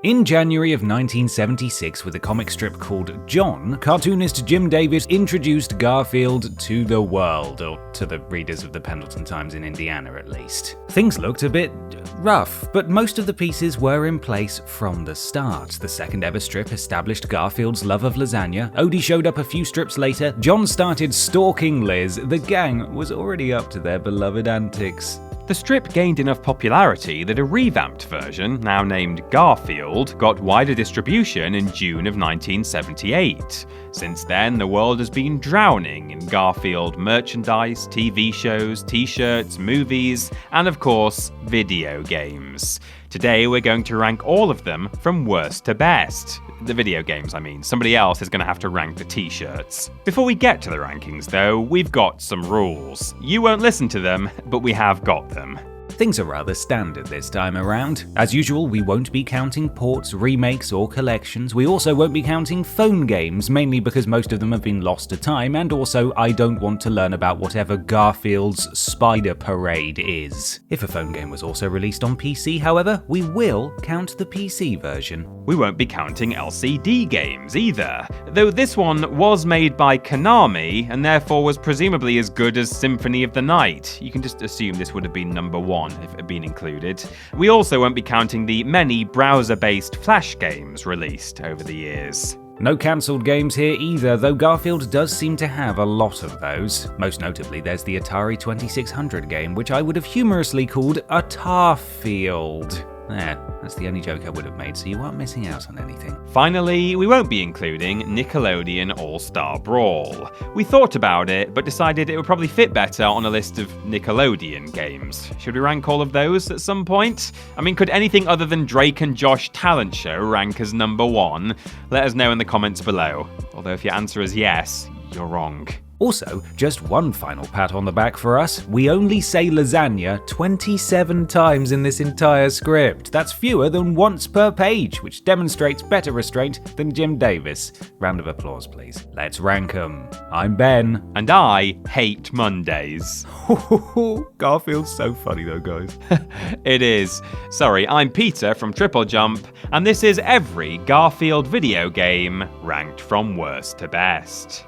In January of 1976, with a comic strip called John, cartoonist Jim Davis introduced Garfield to the world, or to the readers of the Pendleton Times in Indiana at least. Things looked a bit rough, but most of the pieces were in place from the start. The second ever strip established Garfield's love of lasagna, Odie showed up a few strips later, John started stalking Liz, the gang was already up to their beloved antics. The strip gained enough popularity that a revamped version, now named Garfield, got wider distribution in June of 1978. Since then, the world has been drowning in Garfield merchandise, TV shows, t-shirts, movies, and of course, video games. Today we're going to rank all of them from worst to best. The video games, I mean. Somebody else is going to have to rank the t-shirts. Before we get to the rankings though, we've got some rules. You won't listen to them, but we have got them. Things are rather standard this time around. As usual, we won't be counting ports, remakes, or collections. We also won't be counting phone games, mainly because most of them have been lost to time, and also I don't want to learn about whatever Garfield's Spider Parade is. If a phone game was also released on PC, however, we will count the PC version. We won't be counting LCD games either, though this one was made by Konami, and therefore was presumably as good as Symphony of the Night. You can just assume this would have been number 1 if it had been included. We also won't be counting the many browser-based Flash games released over the years. No cancelled games here either, though Garfield does seem to have a lot of those. Most notably, there's the Atari 2600 game, which I would have humorously called Atarfield. There, that's the only joke I would have made, so you aren't missing out on anything. Finally, we won't be including Nickelodeon All-Star Brawl. We thought about it, but decided it would probably fit better on a list of Nickelodeon games. Should we rank all of those at some point? I mean, could anything other than Drake and Josh Talent Show rank as number 1? Let us know in the comments below. Although if your answer is yes, you're wrong. Also, just one final pat on the back for us. We only say lasagna 27 times in this entire script. That's fewer than once per page, which demonstrates better restraint than Jim Davis. Round of applause, please. Let's rank 'em. I'm Ben. And I hate Mondays. Garfield's so funny though, guys. It is. Sorry, I'm Peter from TripleJump, and this is every Garfield video game ranked from worst to best.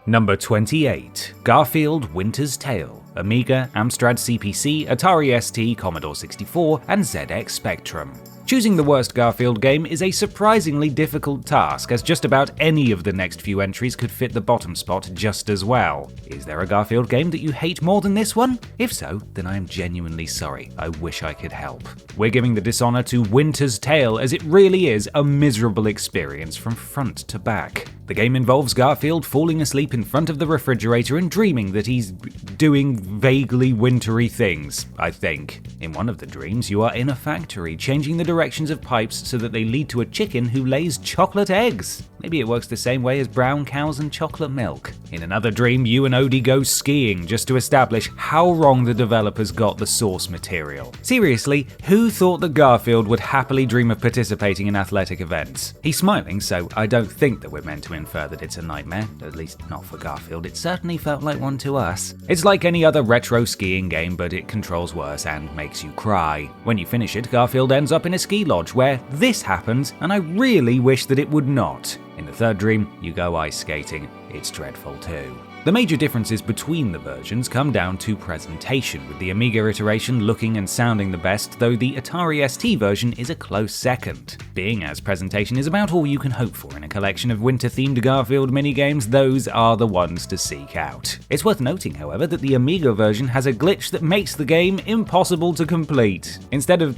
Number 28, Garfield Winter's Tale, Amiga, Amstrad CPC, Atari ST, Commodore 64, and ZX Spectrum. Choosing the worst Garfield game is a surprisingly difficult task, as just about any of the next few entries could fit the bottom spot just as well. Is there a Garfield game that you hate more than this one? If so, then I am genuinely sorry. I wish I could help. We're giving the dishonor to Winter's Tale, as it really is a miserable experience from front to back. The game involves Garfield falling asleep in front of the refrigerator and dreaming that he's doing vaguely wintry things, I think. In one of the dreams, you are in a factory, changing the directions of pipes so that they lead to a chicken who lays chocolate eggs. Maybe it works the same way as brown cows and chocolate milk. In another dream, you and Odie go skiing just to establish how wrong the developers got the source material. Seriously, who thought that Garfield would happily dream of participating in athletic events? He's smiling, so I don't think that we're meant to infer that it's a nightmare, at least not for Garfield. It certainly felt like one to us. It's like any other retro skiing game, but it controls worse and makes you cry. When you finish it, Garfield ends up in a ski lodge where this happens, and I really wish that it would not. In the third dream, you go ice skating. It's dreadful too. The major differences between the versions come down to presentation, with the Amiga iteration looking and sounding the best, though the Atari ST version is a close second. Being as presentation is about all you can hope for in a collection of winter-themed Garfield minigames, those are the ones to seek out. It's worth noting, however, that the Amiga version has a glitch that makes the game impossible to complete. Instead of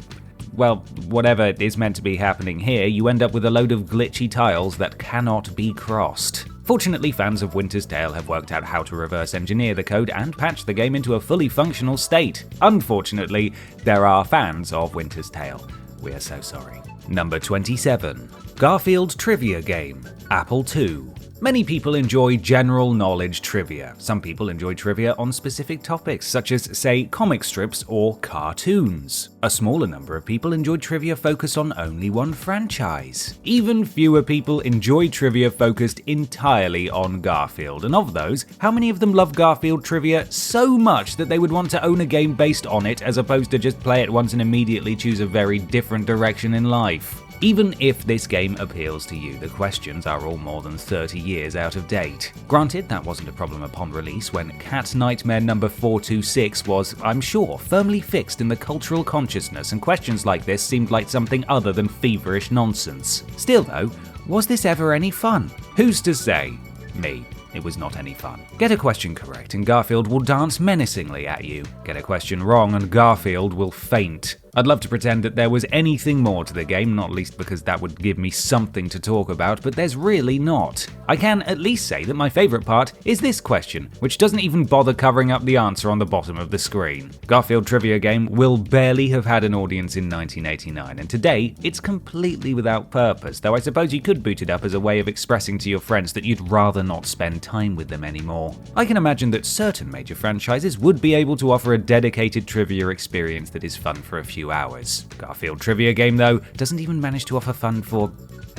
well, whatever is meant to be happening here, you end up with a load of glitchy tiles that cannot be crossed. Fortunately, fans of Winter's Tale have worked out how to reverse engineer the code and patch the game into a fully functional state. Unfortunately, there are fans of Winter's Tale. We are so sorry. Number 27. Garfield Trivia Game, Apple II. Many people enjoy general knowledge trivia. Some people enjoy trivia on specific topics, such as, say, comic strips or cartoons. A smaller number of people enjoy trivia focused on only one franchise. Even fewer people enjoy trivia focused entirely on Garfield. And of those, how many of them love Garfield trivia so much that they would want to own a game based on it, as opposed to just play it once and immediately choose a very different direction in life? Even if this game appeals to you, the questions are all more than 30 years out of date. Granted, that wasn't a problem upon release when Cat Nightmare number 426 was, I'm sure, firmly fixed in the cultural consciousness, and questions like this seemed like something other than feverish nonsense. Still though, was this ever any fun? Who's to say? Me. It was not any fun. Get a question correct and Garfield will dance menacingly at you. Get a question wrong and Garfield will faint. I'd love to pretend that there was anything more to the game, not least because that would give me something to talk about, but there's really not. I can at least say that my favourite part is this question, which doesn't even bother covering up the answer on the bottom of the screen. Garfield Trivia Game will barely have had an audience in 1989, and today it's completely without purpose, though I suppose you could boot it up as a way of expressing to your friends that you'd rather not spend time with them anymore. I can imagine that certain major franchises would be able to offer a dedicated trivia experience that is fun for a few hours. Garfield Trivia Game, though, doesn't even manage to offer fun for,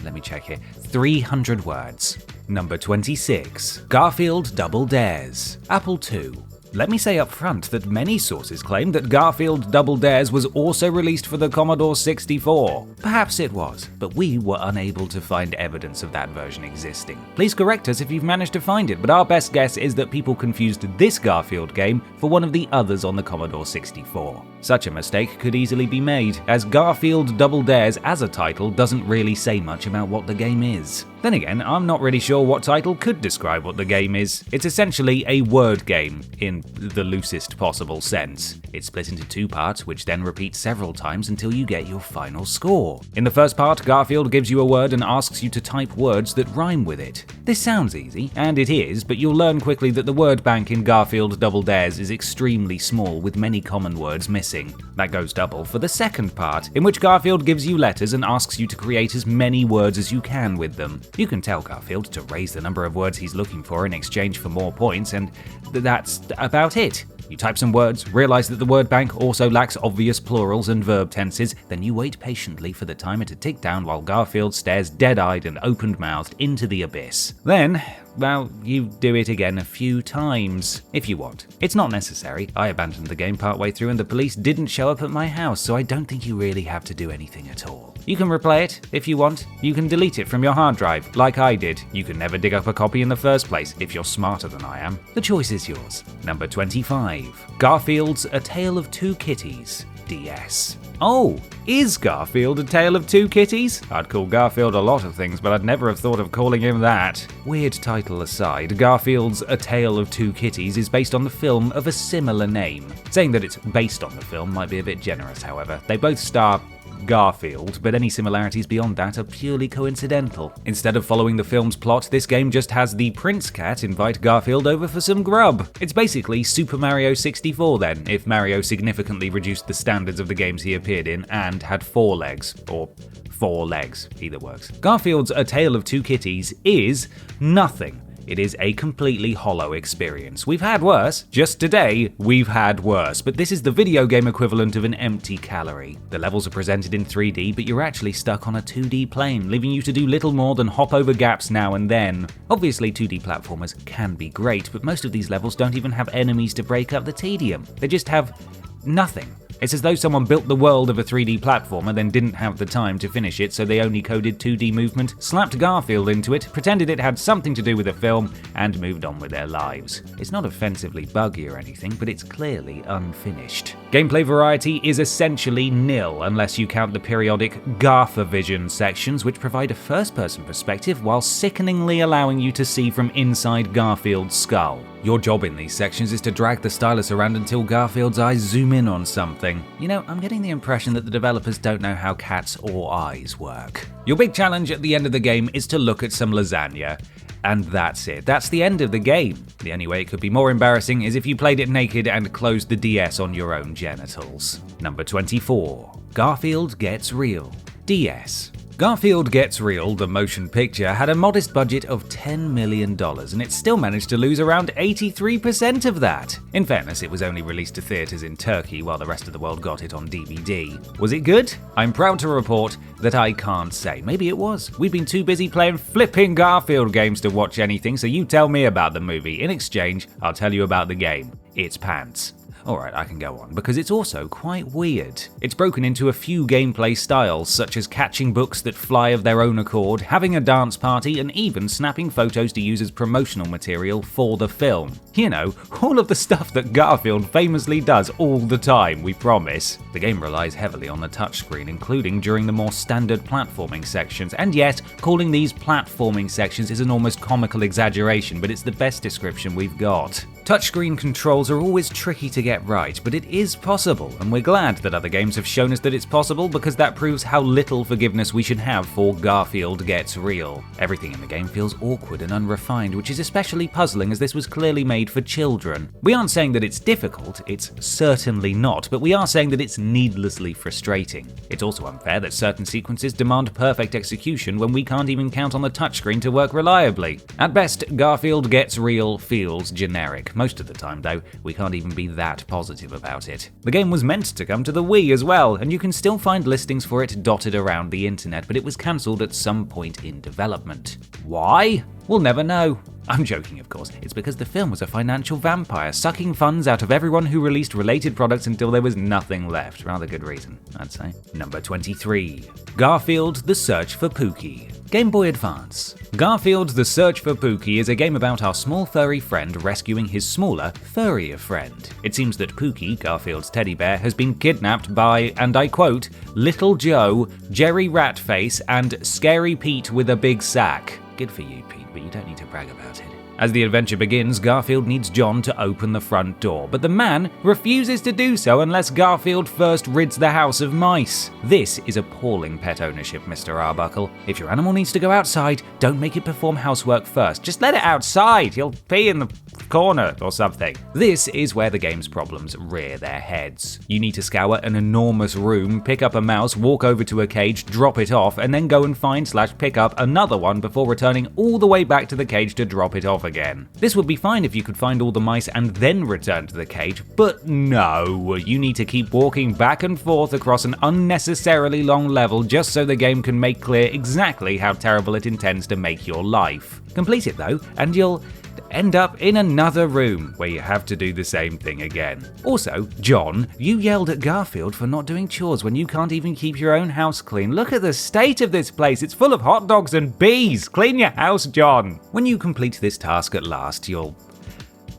let me check here, 300 words. Number 26. Garfield Double Dares. Apple II. Let me say up front that many sources claim that Garfield Double Dares was also released for the Commodore 64. Perhaps it was, but we were unable to find evidence of that version existing. Please correct us if you've managed to find it, but our best guess is that people confused this Garfield game for one of the others on the Commodore 64. Such a mistake could easily be made, as Garfield Double Dares as a title doesn't really say much about what the game is. Then again, I'm not really sure what title could describe what the game is. It's essentially a word game, in the loosest possible sense. It's split into two parts, which then repeat several times until you get your final score. In the first part, Garfield gives you a word and asks you to type words that rhyme with it. This sounds easy, and it is, but you'll learn quickly that the word bank in Garfield Double Dares is extremely small, with many common words missing. That goes double for the second part, in which Garfield gives you letters and asks you to create as many words as you can with them. You can tell Garfield to raise the number of words he's looking for in exchange for more points, and that's about it. You type some words, realize that the word bank also lacks obvious plurals and verb tenses, then you wait patiently for the timer to tick down while Garfield stares dead-eyed and open-mouthed into the abyss. Then, well, you do it again a few times, if you want. It's not necessary. I abandoned the game partway through and the police didn't show up at my house, so I don't think you really have to do anything at all. You can replay it if you want. You can delete it from your hard drive, like I did. You can never dig up a copy in the first place, if you're smarter than I am. The choice is yours. Number 25. Garfield's A Tale of Two Kitties, DS. Oh, is Garfield A Tale of Two Kitties? I'd call Garfield a lot of things, but I'd never have thought of calling him that. Weird title aside, Garfield's A Tale of Two Kitties is based on the film of a similar name. Saying that it's based on the film might be a bit generous, however. They both star Garfield, but any similarities beyond that are purely coincidental. Instead of following the film's plot, this game just has the Prince Cat invite Garfield over for some grub. It's basically Super Mario 64 then, if Mario significantly reduced the standards of the games he appeared in and had 4 legs, or 4 legs, either works. Garfield's A Tale of Two Kitties is nothing. It is a completely hollow experience. We've had worse. Just today, we've had worse. But this is the video game equivalent of an empty calorie. The levels are presented in 3D, but you're actually stuck on a 2D plane, leaving you to do little more than hop over gaps now and then. Obviously, 2D platformers can be great, but most of these levels don't even have enemies to break up the tedium. They just have nothing. It's as though someone built the world of a 3D platformer, then didn't have the time to finish it, so they only coded 2D movement, slapped Garfield into it, pretended it had something to do with the film, and moved on with their lives. It's not offensively buggy or anything, but it's clearly unfinished. Gameplay variety is essentially nil, unless you count the periodic Garfavision sections, which provide a first-person perspective while sickeningly allowing you to see from inside Garfield's skull. Your job in these sections is to drag the stylus around until Garfield's eyes zoom in on something. You know, I'm getting the impression that the developers don't know how cats or eyes work. Your big challenge at the end of the game is to look at some lasagna. And that's it. That's the end of the game. The only way it could be more embarrassing is if you played it naked and closed the DS on your own genitals. Number 24. Garfield Gets Real, DS. Garfield Gets Real, the motion picture, had a modest budget of $10 million, and it still managed to lose around 83% of that. In fairness, it was only released to theaters in Turkey while the rest of the world got it on DVD. Was it good? I'm proud to report that I can't say. Maybe it was. We've been too busy playing flipping Garfield games to watch anything, so you tell me about the movie. In exchange, I'll tell you about the game. It's pants. Alright, I can go on, because it's also quite weird. It's broken into a few gameplay styles, such as catching books that fly of their own accord, having a dance party, and even snapping photos to use as promotional material for the film. You know, all of the stuff that Garfield famously does all the time, we promise. The game relies heavily on the touchscreen, including during the more standard platforming sections, and yet, calling these platforming sections is an almost comical exaggeration, but it's the best description we've got. Touchscreen controls are always tricky to get right, but it is possible, and we're glad that other games have shown us that it's possible, because that proves how little forgiveness we should have for Garfield Gets Real. Everything in the game feels awkward and unrefined, which is especially puzzling as this was clearly made for children. We aren't saying that it's difficult, it's certainly not, but we are saying that it's needlessly frustrating. It's also unfair that certain sequences demand perfect execution when we can't even count on the touchscreen to work reliably. At best, Garfield Gets Real feels generic. Most of the time, though, we can't even be that positive about it. The game was meant to come to the Wii as well, and you can still find listings for it dotted around the internet, but it was cancelled at some point in development. Why? We'll never know. I'm joking, of course. It's because the film was a financial vampire, sucking funds out of everyone who released related products until there was nothing left. Rather good reason, I'd say. Number 23. Garfield: The Search for Pooky. Game Boy Advance. Garfield: The Search for Pooky is a game about our small furry friend rescuing his smaller, furrier friend. It seems that Pooky, Garfield's teddy bear, has been kidnapped by, and I quote, Little Joe, Jerry Ratface, and Scary Pete with a big sack. Good for you, Pete, but you don't need to brag about it. As the adventure begins, Garfield needs John to open the front door, but the man refuses to do so unless Garfield first rids the house of mice. This is appalling pet ownership, Mr. Arbuckle. If your animal needs to go outside, don't make it perform housework first. Just let it outside. He'll pee in the corner or something. This is where the game's problems rear their heads. You need to scour an enormous room, pick up a mouse, walk over to a cage, drop it off, and then go and find/pick up another one before returning all the way back to the cage to drop it off again. This would be fine if you could find all the mice and then return to the cage, but no, you need to keep walking back and forth across an unnecessarily long level just so the game can make clear exactly how terrible it intends to make your life. Complete it though, and you'll end up in another room where you have to do the same thing again. Also, John, you yelled at Garfield for not doing chores when you can't even keep your own house clean. Look at the state of this place. It's full of hot dogs and bees. Clean your house, John. When you complete this task at last, you'll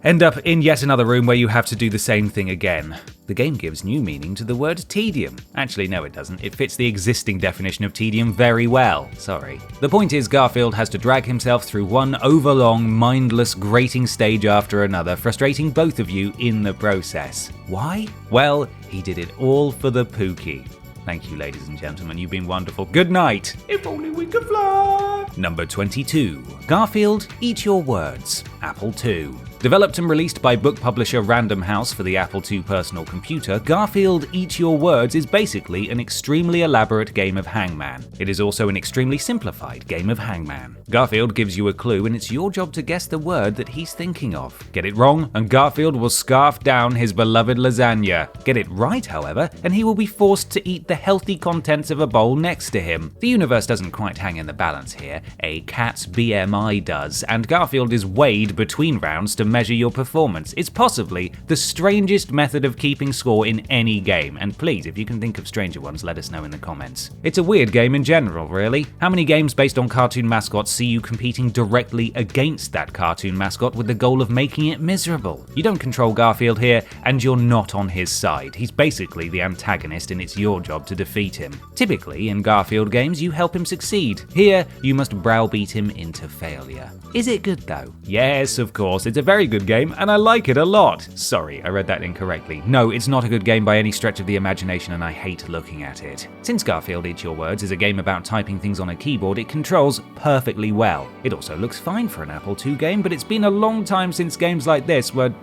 end up in yet another room where you have to do the same thing again. The game gives new meaning to the word tedium. Actually, no it doesn't. It fits the existing definition of tedium very well. Sorry. The point is, Garfield has to drag himself through one overlong, mindless, grating stage after another, frustrating both of you in the process. Why? Well, he did it all for the Pooky. Thank you, ladies and gentlemen, you've been wonderful. Good night. If only we could fly. Number 22. Garfield: Eat Your Words. Apple II. Developed and released by book publisher Random House for the Apple II personal computer, Garfield: Eat Your Words is basically an extremely elaborate game of hangman. It is also an extremely simplified game of hangman. Garfield gives you a clue and it's your job to guess the word that he's thinking of. Get it wrong and Garfield will scarf down his beloved lasagna. Get it right, however, and he will be forced to eat the healthy contents of a bowl next to him. The universe doesn't quite hang in the balance here. A cat's BMI does, and Garfield is weighed between rounds to measure your performance. It's possibly the strangest method of keeping score in any game, and please, if you can think of stranger ones, let us know in the comments. It's a weird game in general, really. How many games based on cartoon mascots see you competing directly against that cartoon mascot with the goal of making it miserable? You don't control Garfield here, and you're not on his side. He's basically the antagonist, and it's your job to defeat him. Typically, in Garfield games, you help him succeed. Here, you must browbeat him into failure. Is it good though? Yes, of course, it's a very good game, and I like it a lot. Sorry, I read that incorrectly. No, it's not a good game by any stretch of the imagination, and I hate looking at it. Since Garfield: Eat Your Words is a game about typing things on a keyboard, it controls perfectly well. It also looks fine for an Apple II game, but it's been a long time since games like this were,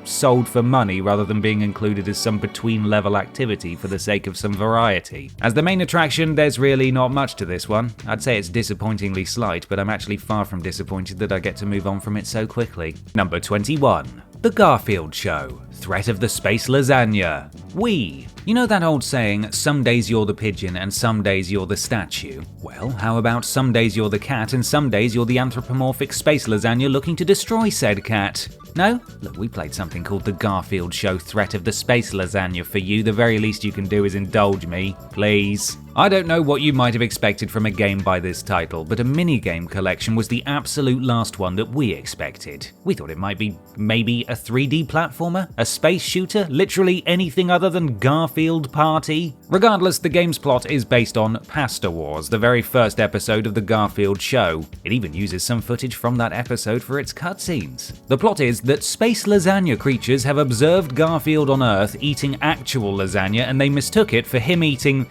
sold for money rather than being included as some between-level activity for the sake of some variety. As the main attraction, there's really not much to this one. I'd say it's disappointingly slight, but I'm actually far from disappointed that I get to move on from it so quickly. Number 21. The Garfield Show, Threat of the Space Lasagna, We. You know that old saying, some days you're the pigeon and some days you're the statue? Well, how about some days you're the cat and some days you're the anthropomorphic space lasagna looking to destroy said cat? No? Look, we played something called The Garfield Show, Threat of the Space Lasagna for you. The very least you can do is indulge me, please. I don't know what you might have expected from a game by this title, but a minigame collection was the absolute last one that we expected. We thought it might be maybe a 3D platformer, a space shooter, literally anything other than Garfield Party. Regardless, the game's plot is based on Pasta Wars, the very first episode of The Garfield Show. It even uses some footage from that episode for its cutscenes. The plot is that space lasagna creatures have observed Garfield on Earth eating actual lasagna, and they mistook it for him eating...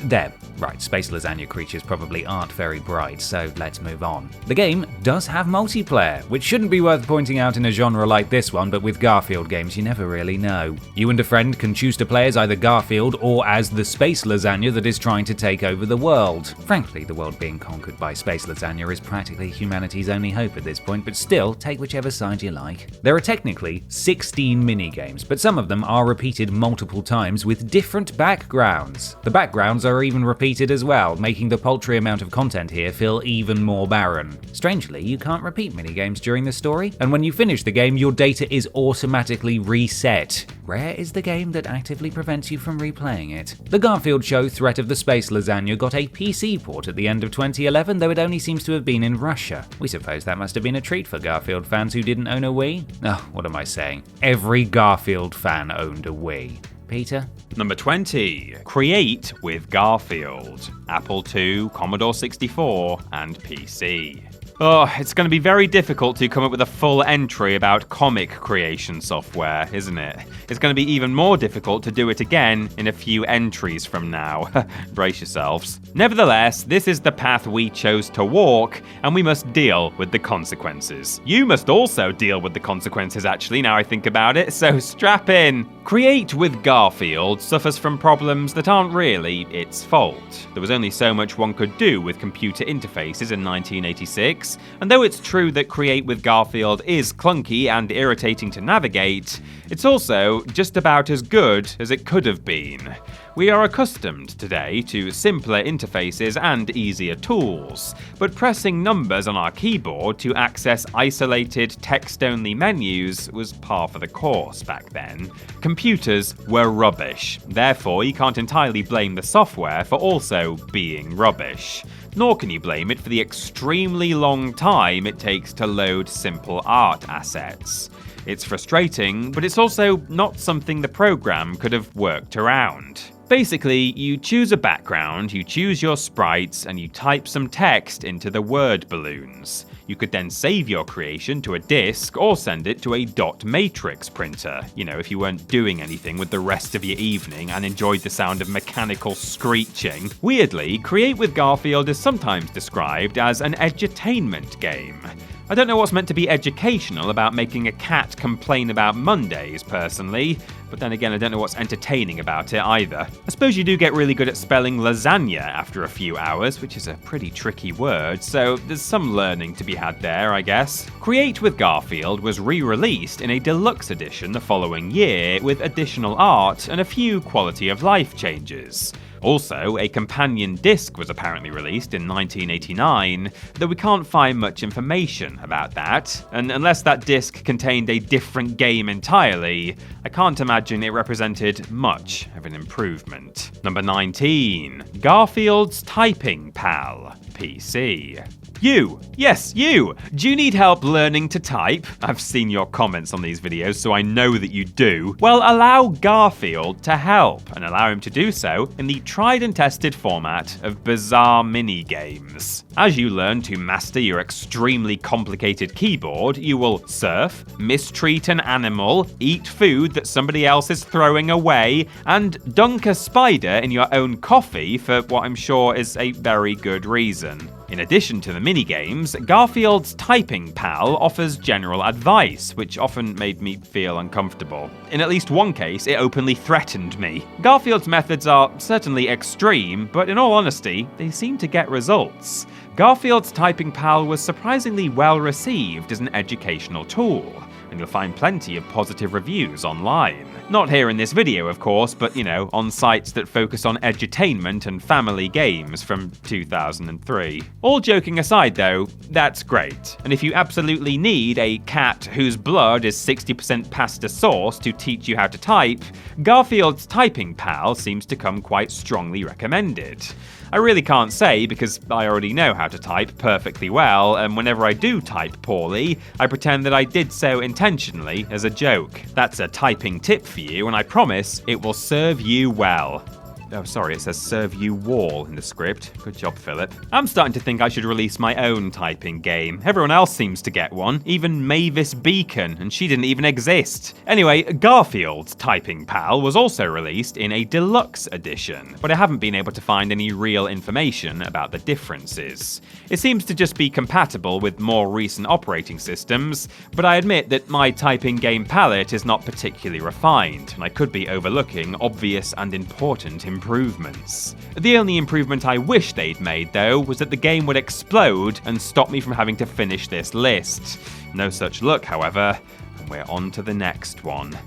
There. Right, space lasagna creatures probably aren't very bright, so let's move on. The game does have multiplayer, which shouldn't be worth pointing out in a genre like this one, but with Garfield games you never really know. You and a friend can choose to play as either Garfield or as the space lasagna that is trying to take over the world. Frankly, the world being conquered by space lasagna is practically humanity's only hope at this point, but still, take whichever side you like. There are technically 16 minigames, but some of them are repeated multiple times with different backgrounds. The backgrounds are even repeated as well, making the paltry amount of content here feel even more barren. Strangely, you can't repeat minigames during the story, and when you finish the game, your data is automatically reset. Rare is the game that actively prevents you from replaying it. The Garfield Show, Threat of the Space Lasagna got a PC port at the end of 2011, though it only seems to have been in Russia. We suppose that must have been a treat for Garfield fans who didn't own a Wii? Oh, what am I saying? Every Garfield fan owned a Wii. Peter? Number 20. Create with Garfield. Apple II, Commodore 64, and PC. Oh, it's going to be very difficult to come up with a full entry about comic creation software, isn't it? It's going to be even more difficult to do it again in a few entries from now. Brace yourselves. Nevertheless, this is the path we chose to walk, and we must deal with the consequences. You must also deal with the consequences, actually, now I think about it, so strap in. Create with Garfield suffers from problems that aren't really its fault. There was only so much one could do with computer interfaces in 1986, and though it's true that Create with Garfield is clunky and irritating to navigate, it's also just about as good as it could have been. We are accustomed today to simpler interfaces and easier tools, but pressing numbers on our keyboard to access isolated text-only menus was par for the course back then. Computers were rubbish, therefore you can't entirely blame the software for also being rubbish. Nor can you blame it for the extremely long time it takes to load simple art assets. It's frustrating, but it's also not something the program could have worked around. Basically, you choose a background, you choose your sprites, and you type some text into the word balloons. You could then save your creation to a disk or send it to a dot matrix printer, if you weren't doing anything with the rest of your evening and enjoyed the sound of mechanical screeching. Weirdly, Create with Garfield is sometimes described as an edutainment game. I don't know what's meant to be educational about making a cat complain about Mondays, personally, but then again, I don't know what's entertaining about it either. I suppose you do get really good at spelling lasagna after a few hours, which is a pretty tricky word, so there's some learning to be had there, I guess. Create with Garfield was re-released in a deluxe edition the following year with additional art and a few quality of life changes. Also, a companion disc was apparently released in 1989, though we can't find much information about that, and unless that disc contained a different game entirely, I can't imagine it represented much of an improvement. Number 19. Garfield's Typing Pal, PC. You! Yes, you! Do you need help learning to type? I've seen your comments on these videos, so I know that you do. Well, allow Garfield to help, and allow him to do so in the tried and tested format of bizarre mini-games. As you learn to master your extremely complicated keyboard, you will surf, mistreat an animal, eat food that somebody else is throwing away, and dunk a spider in your own coffee for what I'm sure is a very good reason. In addition to the minigames, Garfield's Typing Pal offers general advice, which often made me feel uncomfortable. In at least one case, it openly threatened me. Garfield's methods are certainly extreme, but in all honesty, they seem to get results. Garfield's Typing Pal was surprisingly well received as an educational tool. and you'll find plenty of positive reviews online. Not here in this video, of course, but on sites that focus on edutainment and family games from 2003. All joking aside though, that's great. And if you absolutely need a cat whose blood is 60% pasta sauce to teach you how to type, Garfield's Typing Pal seems to come quite strongly recommended. I really can't say because I already know how to type perfectly well, and whenever I do type poorly, I pretend that I did so intentionally as a joke. That's a typing tip for you, and I promise it will serve you well. Oh, sorry, it says serve you wall in the script. Good job, Philip. I'm starting to think I should release my own typing game. Everyone else seems to get one, even Mavis Beacon, and she didn't even exist. Anyway, Garfield's Typing Pal was also released in a deluxe edition, but I haven't been able to find any real information about the differences. It seems to just be compatible with more recent operating systems, but I admit that my typing game palette is not particularly refined, and I could be overlooking obvious and important improvements. The only improvement I wish they'd made, though, was that the game would explode and stop me from having to finish this list. No such luck, however, and we're on to the next one.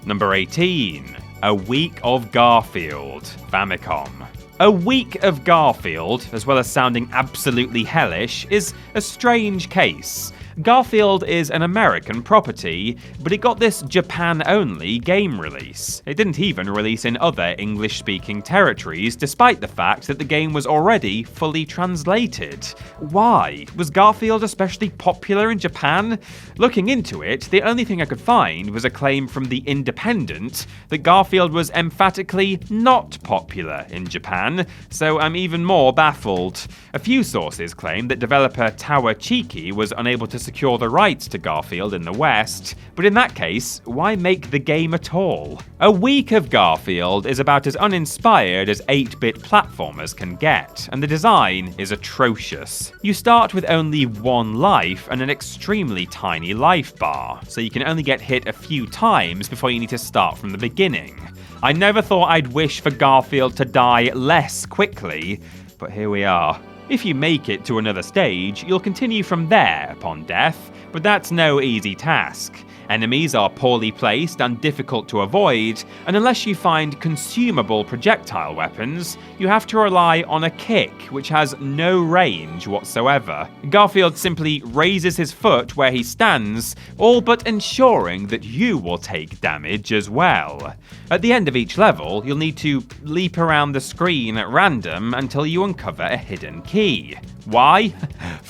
Number 18. A Week of Garfield, Famicom. A Week of Garfield, as well as sounding absolutely hellish, is a strange case. Garfield is an American property, but it got this Japan-only game release. It didn't even release in other English-speaking territories, despite the fact that the game was already fully translated. Why? Was Garfield especially popular in Japan? Looking into it, the only thing I could find was a claim from The Independent that Garfield was emphatically not popular in Japan, so I'm even more baffled. A few sources claim that developer Tower Cheeky was unable to secure the rights to Garfield in the West, but in that case, why make the game at all? A Week of Garfield is about as uninspired as 8-bit platformers can get, and the design is atrocious. You start with only one life and an extremely tiny life bar, so you can only get hit a few times before you need to start from the beginning. I never thought I'd wish for Garfield to die less quickly, but here we are. If you make it to another stage, you'll continue from there upon death, but that's no easy task. Enemies are poorly placed and difficult to avoid, and unless you find consumable projectile weapons, you have to rely on a kick, which has no range whatsoever. Garfield simply raises his foot where he stands, all but ensuring that you will take damage as well. At the end of each level, you'll need to leap around the screen at random until you uncover a hidden key. Why?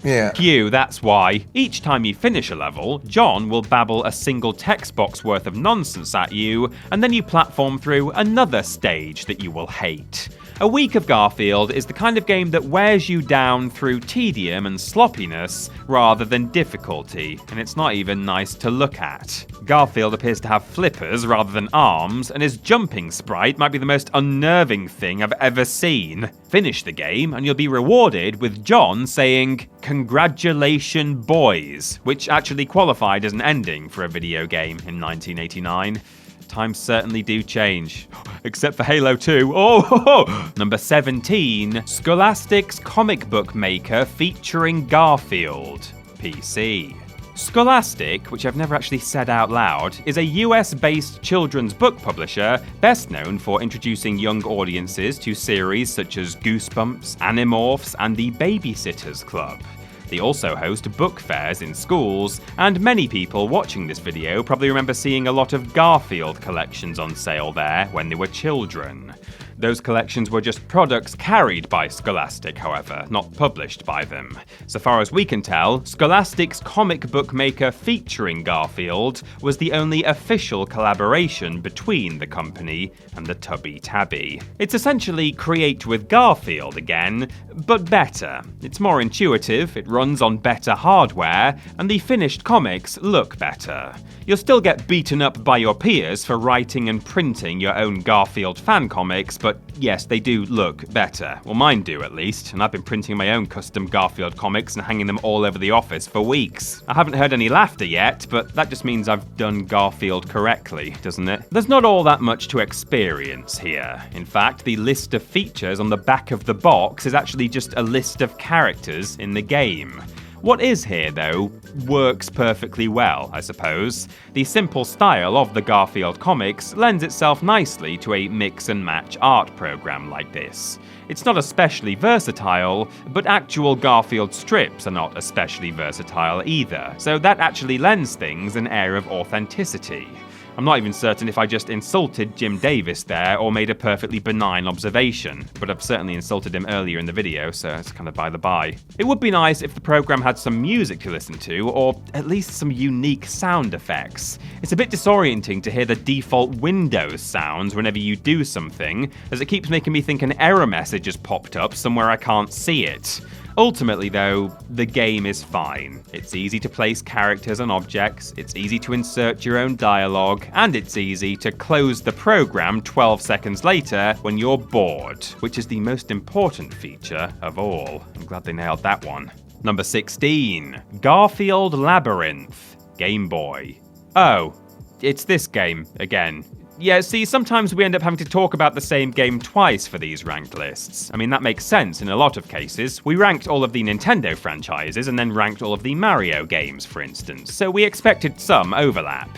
Yeah. You, that's why. Each time you finish a level, John will babble a single text box worth of nonsense at you, and then you platform through another stage that you will hate. A Week of Garfield is the kind of game that wears you down through tedium and sloppiness rather than difficulty, and it's not even nice to look at. Garfield appears to have flippers rather than arms, and his jumping sprite might be the most unnerving thing I've ever seen. Finish the game, and you'll be rewarded with John saying, "Congratulations, boys," which actually qualified as an ending for a video game in 1989. Times certainly do change. Except for Halo 2. Oh! Number 17. Scholastic's Comic Book Maker featuring Garfield. PC. Scholastic, which I've never actually said out loud, is a US-based children's book publisher best known for introducing young audiences to series such as Goosebumps, Animorphs, and The Babysitter's Club. They also host book fairs in schools, and many people watching this video probably remember seeing a lot of Garfield collections on sale there when they were children. Those collections were just products carried by Scholastic, however, not published by them. So far as we can tell, Scholastic's Comic Book Maker featuring Garfield was the only official collaboration between the company and the Tubby Tabby. It's essentially Create with Garfield again, but better. It's more intuitive, it runs on better hardware, and the finished comics look better. You'll still get beaten up by your peers for writing and printing your own Garfield fan comics, but yes, they do look better. Well, mine do at least, and I've been printing my own custom Garfield comics and hanging them all over the office for weeks. I haven't heard any laughter yet, but that just means I've done Garfield correctly, doesn't it? There's not all that much to experience here. In fact, the list of features on the back of the box is actually just a list of characters in the game. What is here, though, works perfectly well, I suppose. The simple style of the Garfield comics lends itself nicely to a mix-and-match art program like this. It's not especially versatile, but actual Garfield strips are not especially versatile either, so that actually lends things an air of authenticity. I'm not even certain if I just insulted Jim Davis there or made a perfectly benign observation, but I've certainly insulted him earlier in the video, so it's kind of by the by. It would be nice if the program had some music to listen to, or at least some unique sound effects. It's a bit disorienting to hear the default Windows sounds whenever you do something, as it keeps making me think an error message has popped up somewhere I can't see it. Ultimately, though, the game is fine. It's easy to place characters and objects, it's easy to insert your own dialogue, and it's easy to close the program 12 seconds later when you're bored, which is the most important feature of all. I'm glad they nailed that one. Number 16, Garfield Labyrinth, Game Boy. Oh, it's this game again. Yeah, see, sometimes we end up having to talk about the same game twice for these ranked lists. I mean, that makes sense in a lot of cases. We ranked all of the Nintendo franchises and then ranked all of the Mario games, for instance, so we expected some overlap.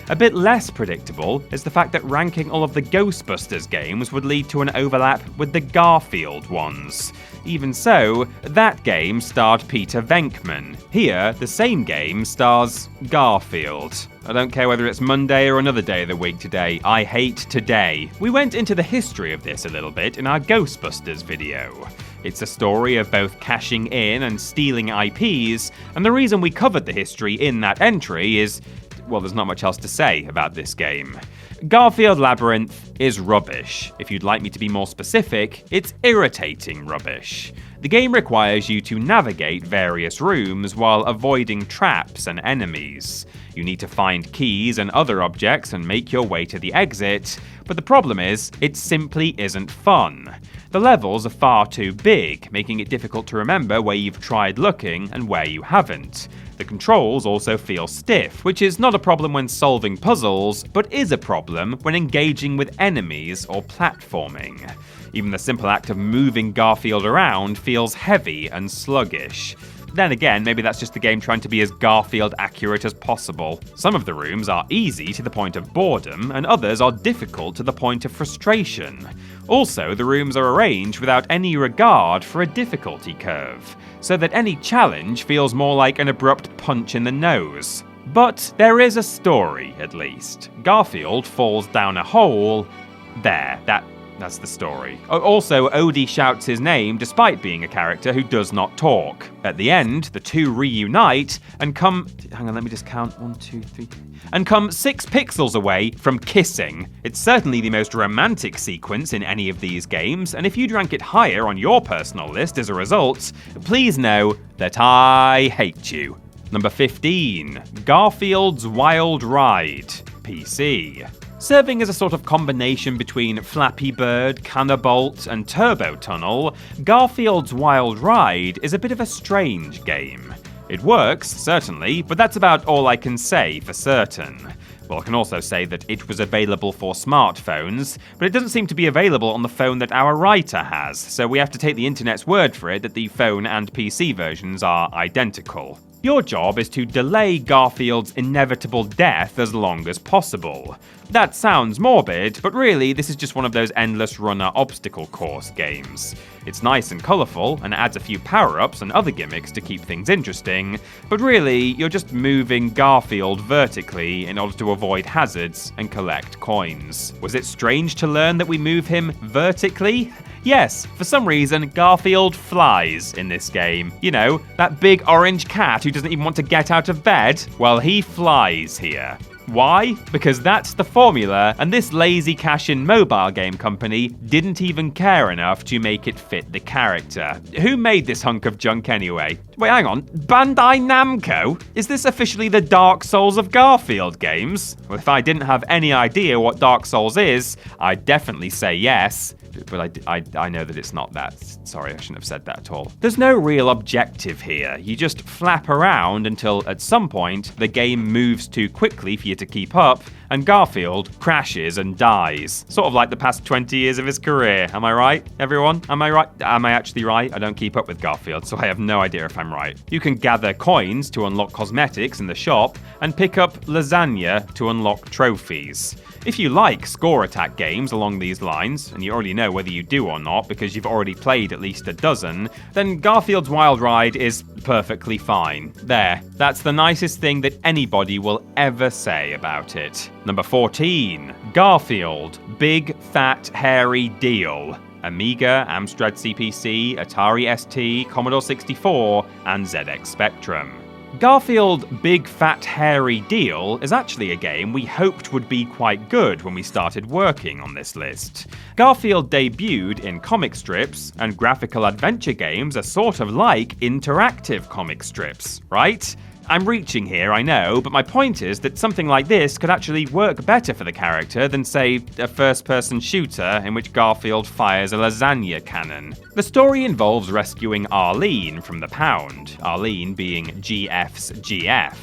A bit less predictable is the fact that ranking all of the Ghostbusters games would lead to an overlap with the Garfield ones. Even so, that game starred Peter Venkman. Here, the same game stars Garfield. I don't care whether it's Monday or another day of the week today, I hate today. We went into the history of this a little bit in our Ghostbusters video. It's a story of both cashing in and stealing IPs, and the reason we covered the history in that entry is, well, there's not much else to say about this game. Garfield Labyrinth is rubbish. If you'd like me to be more specific, it's irritating rubbish. The game requires you to navigate various rooms while avoiding traps and enemies. You need to find keys and other objects and make your way to the exit, but the problem is, it simply isn't fun. The levels are far too big, making it difficult to remember where you've tried looking and where you haven't. The controls also feel stiff, which is not a problem when solving puzzles, but is a problem when engaging with enemies or platforming. Even the simple act of moving Garfield around feels heavy and sluggish. Then again, maybe that's just the game trying to be as Garfield accurate as possible. Some of the rooms are easy to the point of boredom, and others are difficult to the point of frustration. Also, the rooms are arranged without any regard for a difficulty curve, so that any challenge feels more like an abrupt punch in the nose. But there is a story, at least. Garfield falls down a hole. That's the story. Also, Odie shouts his name despite being a character who does not talk. At the end, the two reunite and come 6 pixels away from kissing. It's certainly the most romantic sequence in any of these games, and if you'd rank it higher on your personal list as a result, please know that I hate you. Number 15, Garfield's Wild Ride, PC. Serving as a sort of combination between Flappy Bird, Cannabolt, and Turbo Tunnel, Garfield's Wild Ride is a bit of a strange game. It works, certainly, but that's about all I can say for certain. Well, I can also say that it was available for smartphones, but it doesn't seem to be available on the phone that our writer has, so we have to take the internet's word for it that the phone and PC versions are identical. Your job is to delay Garfield's inevitable death as long as possible. That sounds morbid, but really this is just one of those endless runner obstacle course games. It's nice and colourful and adds a few power-ups and other gimmicks to keep things interesting, but really you're just moving Garfield vertically in order to avoid hazards and collect coins. Was it strange to learn that we move him vertically? Yes, for some reason, Garfield flies in this game. You know, that big orange cat who doesn't even want to get out of bed? Well, he flies here. Why? Because that's the formula, and this lazy cash-in mobile game company didn't even care enough to make it fit the character. Who made this hunk of junk anyway? Wait, hang on. Bandai Namco? Is this officially the Dark Souls of Garfield games? Well, if I didn't have any idea what Dark Souls is, I'd definitely say yes. But I know that it's not that. Sorry, I shouldn't have said that at all. There's no real objective here. You just flap around until at some point the game moves too quickly for you to keep up, and Garfield crashes and dies. Sort of like the past 20 years of his career. Am I right, everyone? Am I right? Am I actually right? I don't keep up with Garfield, so I have no idea if I'm system right. You can gather coins to unlock cosmetics in the shop, and pick up Lasagna to unlock trophies. If you like score attack games along these lines, and you already know whether you do or not because you've already played at least a dozen, then Garfield's Wild Ride is perfectly fine. There, that's the nicest thing that anybody will ever say about it. Number 14, Garfield, Big Fat Hairy Deal. Amiga, Amstrad CPC, Atari ST, Commodore 64, and ZX Spectrum. Garfield Big Fat Hairy Deal is actually a game we hoped would be quite good when we started working on this list. Garfield debuted in comic strips, and graphical adventure games are sort of like interactive comic strips, right? I'm reaching here, I know, but my point is that something like this could actually work better for the character than, say, a first-person shooter in which Garfield fires a lasagna cannon. The story involves rescuing Arlene from the Pound, Arlene being GF's GF.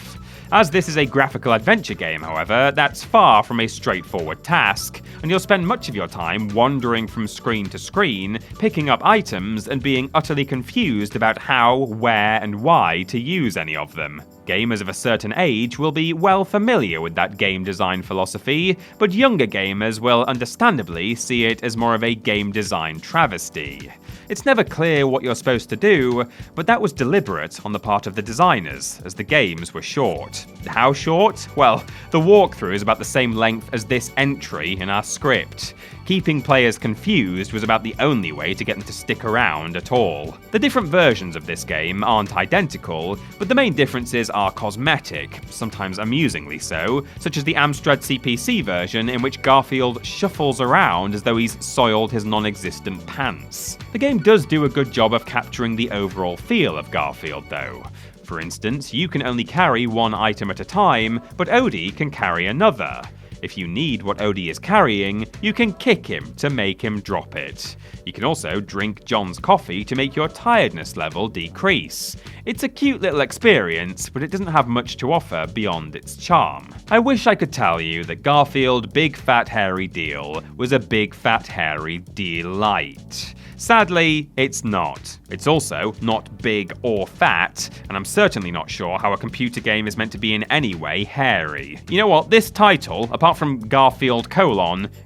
As this is a graphical adventure game, however, that's far from a straightforward task, and you'll spend much of your time wandering from screen to screen, picking up items, and being utterly confused about how, where, and why to use any of them. Gamers of a certain age will be well familiar with that game design philosophy, but younger gamers will understandably see it as more of a game design travesty. It's never clear what you're supposed to do, but that was deliberate on the part of the designers, as the games were short. How short? Well, the walkthrough is about the same length as this entry in our script. Keeping players confused was about the only way to get them to stick around at all. The different versions of this game aren't identical, but the main differences are cosmetic, sometimes amusingly so, such as the Amstrad CPC version in which Garfield shuffles around as though he's soiled his non-existent pants. The game does do a good job of capturing the overall feel of Garfield though. For instance, you can only carry one item at a time, but Odie can carry another. If you need what Odie is carrying, you can kick him to make him drop it. You can also drink John's coffee to make your tiredness level decrease. It's a cute little experience, but it doesn't have much to offer beyond its charm. I wish I could tell you that Garfield Big Fat Hairy Deal was a big fat hairy delight. Sadly, it's not. It's also not big or fat, and I'm certainly not sure how a computer game is meant to be in any way hairy. You know what? This title, apart from Garfield :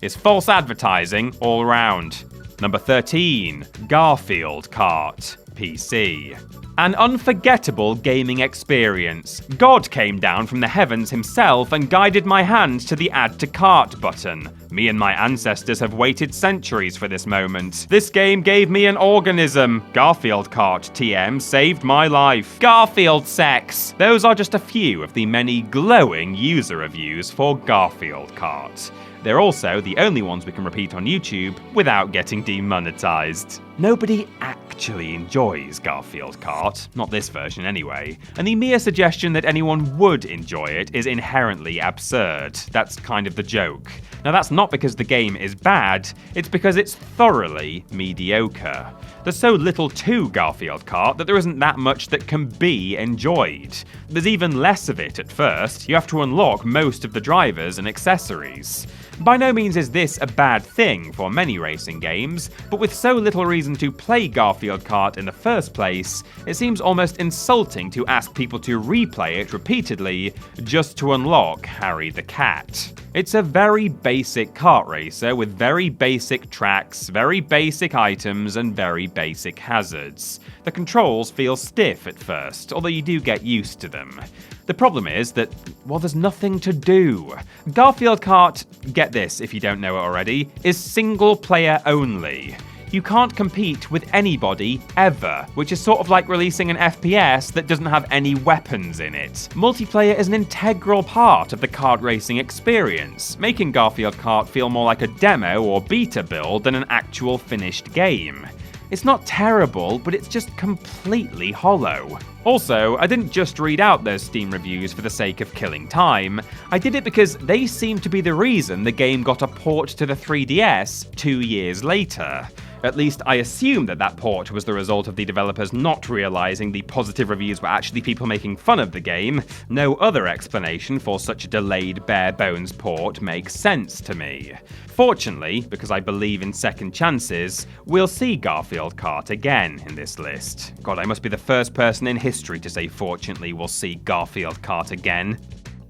is false advertising all around. Number 13, Garfield Kart PC. An unforgettable gaming experience. God came down from the heavens himself and guided my hand to the Add to Cart button. Me and my ancestors have waited centuries for this moment. This game gave me an organism. Garfield Kart TM saved my life. Garfield sex. Those are just a few of the many glowing user reviews for Garfield Kart. They're also the only ones we can repeat on YouTube without getting demonetized. Nobody actually enjoys Garfield Kart, not this version anyway, and the mere suggestion that anyone would enjoy it is inherently absurd. That's kind of the joke. Now that's not because the game is bad, it's because it's thoroughly mediocre. There's so little to Garfield Kart that there isn't that much that can be enjoyed. There's even less of it at first. You have to unlock most of the drivers and accessories. By no means is this a bad thing for many racing games, but with so little reason to play Garfield Kart in the first place, it seems almost insulting to ask people to replay it repeatedly just to unlock Harry the Cat. It's a very basic kart racer with very basic tracks, very basic items, and very basic hazards. The controls feel stiff at first, although you do get used to them. The problem is that, well, there's nothing to do. Garfield Kart, get this if you don't know it already, is single player only. You can't compete with anybody, ever, which is sort of like releasing an FPS that doesn't have any weapons in it. Multiplayer is an integral part of the kart racing experience, making Garfield Kart feel more like a demo or beta build than an actual finished game. It's not terrible, but it's just completely hollow. Also, I didn't just read out those Steam reviews for the sake of killing time. I did it because they seem to be the reason the game got a port to the 3DS 2 years later. At least I assume that port was the result of the developers not realizing the positive reviews were actually people making fun of the game. No other explanation for such a delayed bare-bones port makes sense to me. Fortunately, because I believe in second chances, we'll see Garfield Kart again in this list. God, I must be the first person in history to say fortunately we'll see Garfield Kart again.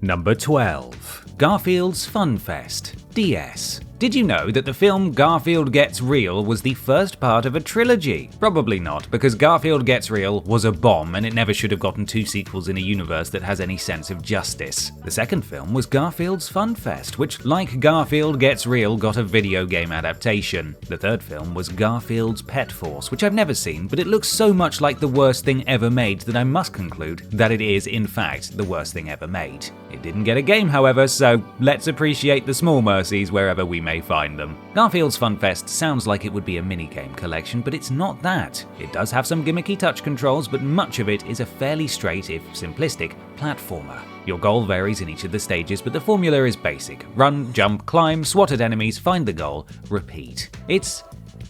Number 12. Garfield's Fun Fest, DS. Did you know that the film Garfield Gets Real was the first part of a trilogy? Probably not, because Garfield Gets Real was a bomb and it never should have gotten 2 sequels in a universe that has any sense of justice. The second film was Garfield's Fun Fest, which, like Garfield Gets Real, got a video game adaptation. The third film was Garfield's Pet Force, which I've never seen, but it looks so much like the worst thing ever made that I must conclude that it is, in fact, the worst thing ever made. It didn't get a game, however, so let's appreciate the small mercies wherever we may find them. Garfield's Fun Fest sounds like it would be a minigame collection, but it's not that. It does have some gimmicky touch controls, but much of it is a fairly straight, if simplistic, platformer. Your goal varies in each of the stages, but the formula is basic. Run, jump, climb, swat at enemies, find the goal, repeat. It's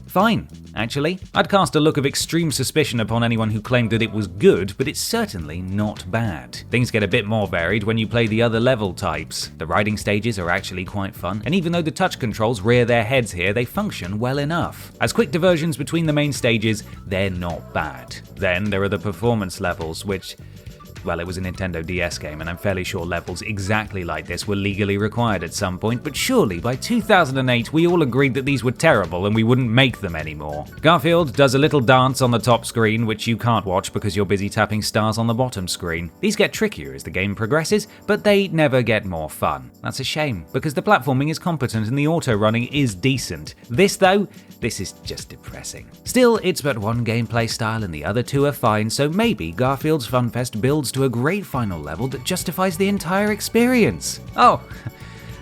fine, actually. I'd cast a look of extreme suspicion upon anyone who claimed that it was good, but it's certainly not bad. Things get a bit more varied when you play the other level types. The riding stages are actually quite fun, and even though the touch controls rear their heads here, they function well enough. As quick diversions between the main stages, they're not bad. Then there are the performance levels, which, well, it was a Nintendo DS game, and I'm fairly sure levels exactly like this were legally required at some point, but surely by 2008 we all agreed that these were terrible and we wouldn't make them anymore. Garfield does a little dance on the top screen, which you can't watch because you're busy tapping stars on the bottom screen. These get trickier as the game progresses, but they never get more fun. That's a shame, because the platforming is competent and the auto-running is decent. This, though, this is just depressing. Still, it's but one gameplay style and the other two are fine, so maybe Garfield's Fun Fest builds to a great final level that justifies the entire experience. Oh,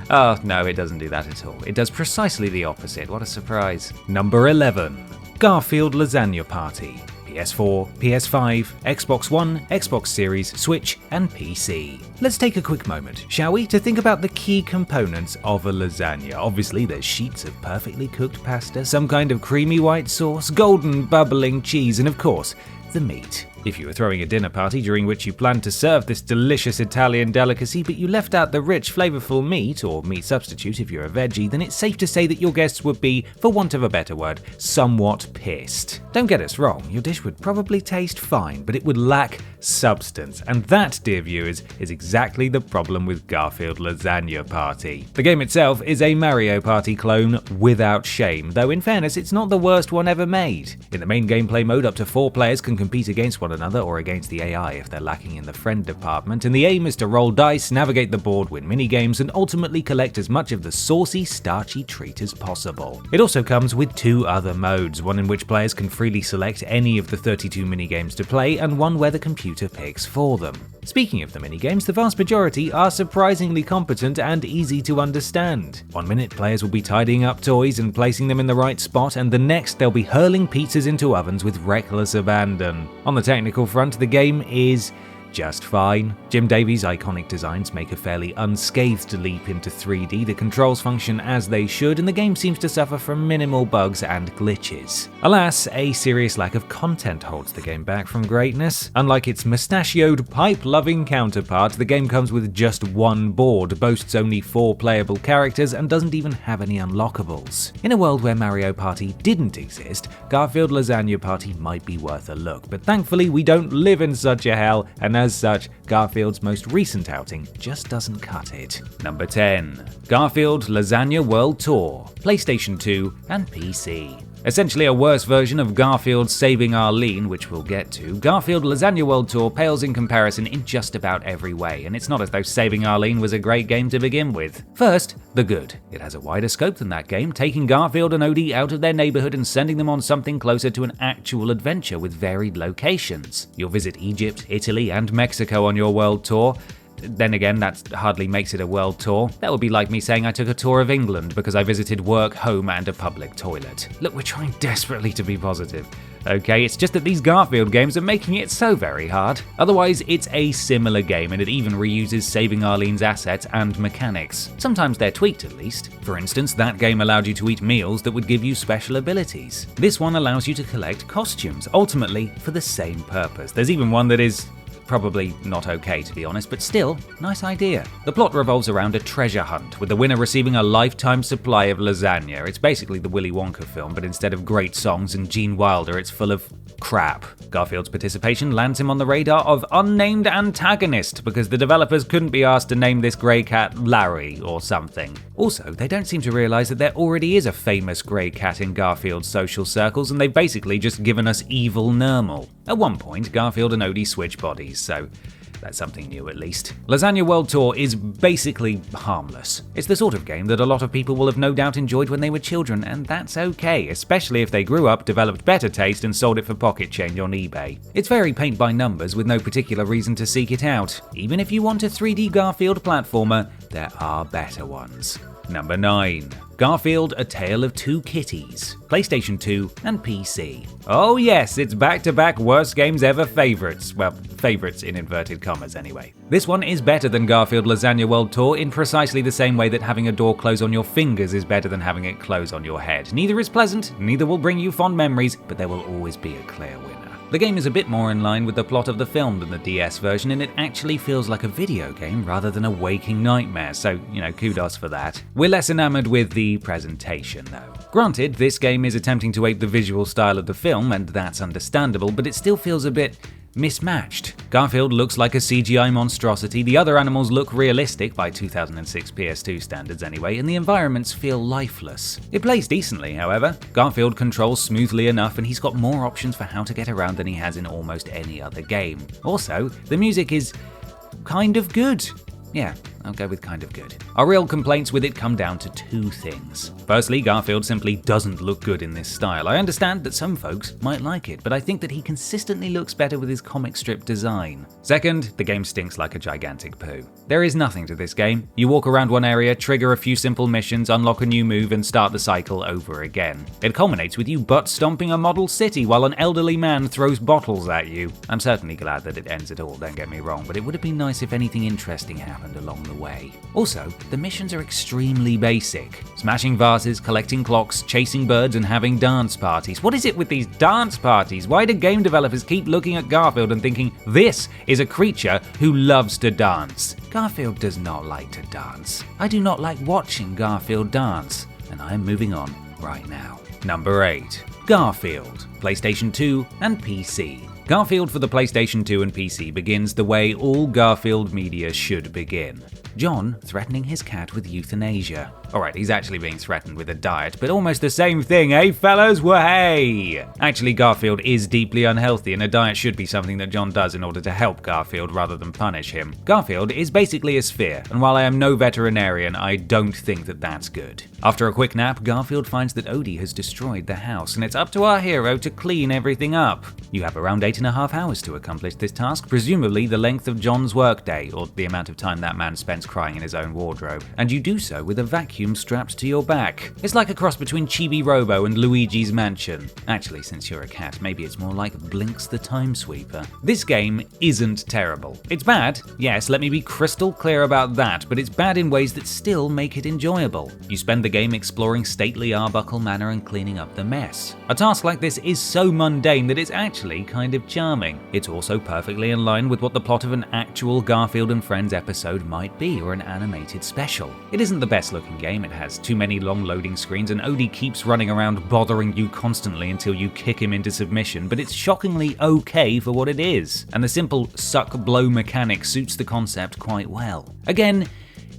no, it doesn't do that at all. It does precisely the opposite. What a surprise. Number 11. Garfield Lasagna Party. PS4, PS5, Xbox One, Xbox Series, Switch, and PC. Let's take a quick moment, shall we, to think about the key components of a lasagna. Obviously, there's sheets of perfectly cooked pasta, some kind of creamy white sauce, golden bubbling cheese, and of course, the meat. If you were throwing a dinner party during which you planned to serve this delicious Italian delicacy but you left out the rich, flavorful meat, or meat substitute if you're a veggie, then it's safe to say that your guests would be, for want of a better word, somewhat pissed. Don't get us wrong, your dish would probably taste fine, but it would lack substance, and that, dear viewers, is exactly the problem with Garfield Lasagna Party. The game itself is a Mario Party clone without shame, though in fairness it's not the worst one ever made. In the main gameplay mode, up to 4 players can compete against one another or against the AI if they're lacking in the friend department, and the aim is to roll dice, navigate the board, win minigames, and ultimately collect as much of the saucy, starchy treat as possible. It also comes with 2 other modes, one in which players can freely select any of the 32 minigames to play, and one where the computer picks for them. Speaking of the minigames, the vast majority are surprisingly competent and easy to understand. 1 minute players will be tidying up toys and placing them in the right spot, and the next they'll be hurling pizzas into ovens with reckless abandon. On the technical front, the game is just fine. Jim Davies' iconic designs make a fairly unscathed leap into 3D, the controls function as they should, and the game seems to suffer from minimal bugs and glitches. Alas, a serious lack of content holds the game back from greatness. Unlike its mustachioed, pipe-loving counterpart, the game comes with just 1 board, boasts only 4 playable characters, and doesn't even have any unlockables. In a world where Mario Party didn't exist, Garfield Lasagna Party might be worth a look, but thankfully we don't live in such a hell, and as such, Garfield's most recent outing just doesn't cut it. Number 10. Garfield Lasagna World Tour, PlayStation 2 and PC. Essentially a worse version of Garfield's Saving Arlene, which we'll get to, Garfield Lasagna World Tour pales in comparison in just about every way, and it's not as though Saving Arlene was a great game to begin with. First, the good. It has a wider scope than that game, taking Garfield and Odie out of their neighborhood and sending them on something closer to an actual adventure with varied locations. You'll visit Egypt, Italy, and Mexico on your world tour. then again, that hardly makes it a world tour. That would be like me saying I took a tour of England because I visited work, home, and a public toilet. Look, we're trying desperately to be positive. Okay, it's just that these Garfield games are making it so very hard. Otherwise, it's a similar game, and it even reuses Saving Arlene's assets and mechanics. Sometimes they're tweaked at least. For instance, that game allowed you to eat meals that would give you special abilities. This one allows you to collect costumes, ultimately for the same purpose. There's even one that is probably not okay, to be honest, but still, nice idea. The plot revolves around a treasure hunt, with the winner receiving a lifetime supply of lasagna. It's basically the Willy Wonka film, but instead of great songs and Gene Wilder, it's full of crap. Garfield's participation lands him on the radar of unnamed antagonist, because the developers couldn't be asked to name this grey cat Larry or something. Also, they don't seem to realise that there already is a famous grey cat in Garfield's social circles, and they've basically just given us evil Nermal. At one point, Garfield and Odie switch bodies, so that's something new at least. Lasagna World Tour is basically harmless. It's the sort of game that a lot of people will have no doubt enjoyed when they were children, and that's okay, especially if they grew up, developed better taste, and sold it for pocket change on eBay. It's very paint by numbers with no particular reason to seek it out. Even if you want a 3D Garfield platformer, there are better ones. Number 9. Garfield: A Tale of Two Kitties, PlayStation 2 and PC. Oh yes, it's back-to-back worst games ever favorites. Well, favorites in inverted commas anyway. This one is better than Garfield Lasagna World Tour in precisely the same way that having a door close on your fingers is better than having it close on your head. Neither is pleasant, neither will bring you fond memories, but there will always be a clear winner. The game is a bit more in line with the plot of the film than the DS version, and it actually feels like a video game rather than a waking nightmare, so, kudos for that. We're less enamored with the presentation, though. Granted, this game is attempting to ape the visual style of the film, and that's understandable, but it still feels a bit mismatched. Garfield looks like a CGI monstrosity, the other animals look realistic by 2006 PS2 standards anyway, and the environments feel lifeless. It plays decently, however. Garfield controls smoothly enough, and he's got more options for how to get around than he has in almost any other game. Also, the music is kind of good. Yeah, I'll go with kind of good. Our real complaints with it come down to two things. Firstly, Garfield simply doesn't look good in this style. I understand that some folks might like it, but I think that he consistently looks better with his comic strip design. Second, the game stinks like a gigantic poo. There is nothing to this game. You walk around one area, trigger a few simple missions, unlock a new move, and start the cycle over again. It culminates with you butt-stomping a model city while an elderly man throws bottles at you. I'm certainly glad that it ends at all, don't get me wrong, but it would have been nice if anything interesting happened along the way. Also, the missions are extremely basic. Smashing vases, collecting clocks, chasing birds, and having dance parties. What is it with these dance parties? Why do game developers keep looking at Garfield and thinking, this is a creature who loves to dance? Garfield does not like to dance. I do not like watching Garfield dance, and I am moving on right now. Number 8. Garfield, PlayStation 2 and PC. Garfield for the PlayStation 2 and PC begins the way all Garfield media should begin. John threatening his cat with euthanasia. Alright, he's actually being threatened with a diet, but almost the same thing, eh fellas? Wahey! Actually, Garfield is deeply unhealthy, and a diet should be something that John does in order to help Garfield rather than punish him. Garfield is basically a sphere, and while I am no veterinarian, I don't think that that's good. After a quick nap, Garfield finds that Odie has destroyed the house, and it's up to our hero to clean everything up. You have around 8.5 hours to accomplish this task, presumably the length of John's workday, or the amount of time that man spends crying in his own wardrobe, and you do so with a vacuum strapped to your back. It's like a cross between Chibi Robo and Luigi's Mansion. Actually, since you're a cat, maybe it's more like Blinks the Time Sweeper. This game isn't terrible. It's bad, yes, let me be crystal clear about that, but it's bad in ways that still make it enjoyable. You spend the game exploring stately Arbuckle Manor and cleaning up the mess. A task like this is so mundane that it's actually kind of charming. It's also perfectly in line with what the plot of an actual Garfield and Friends episode might be, or an animated special. It isn't the best looking game, it has too many long loading screens, and Odie keeps running around bothering you constantly until you kick him into submission, but it's shockingly okay for what it is, and the simple suck-blow mechanic suits the concept quite well. Again,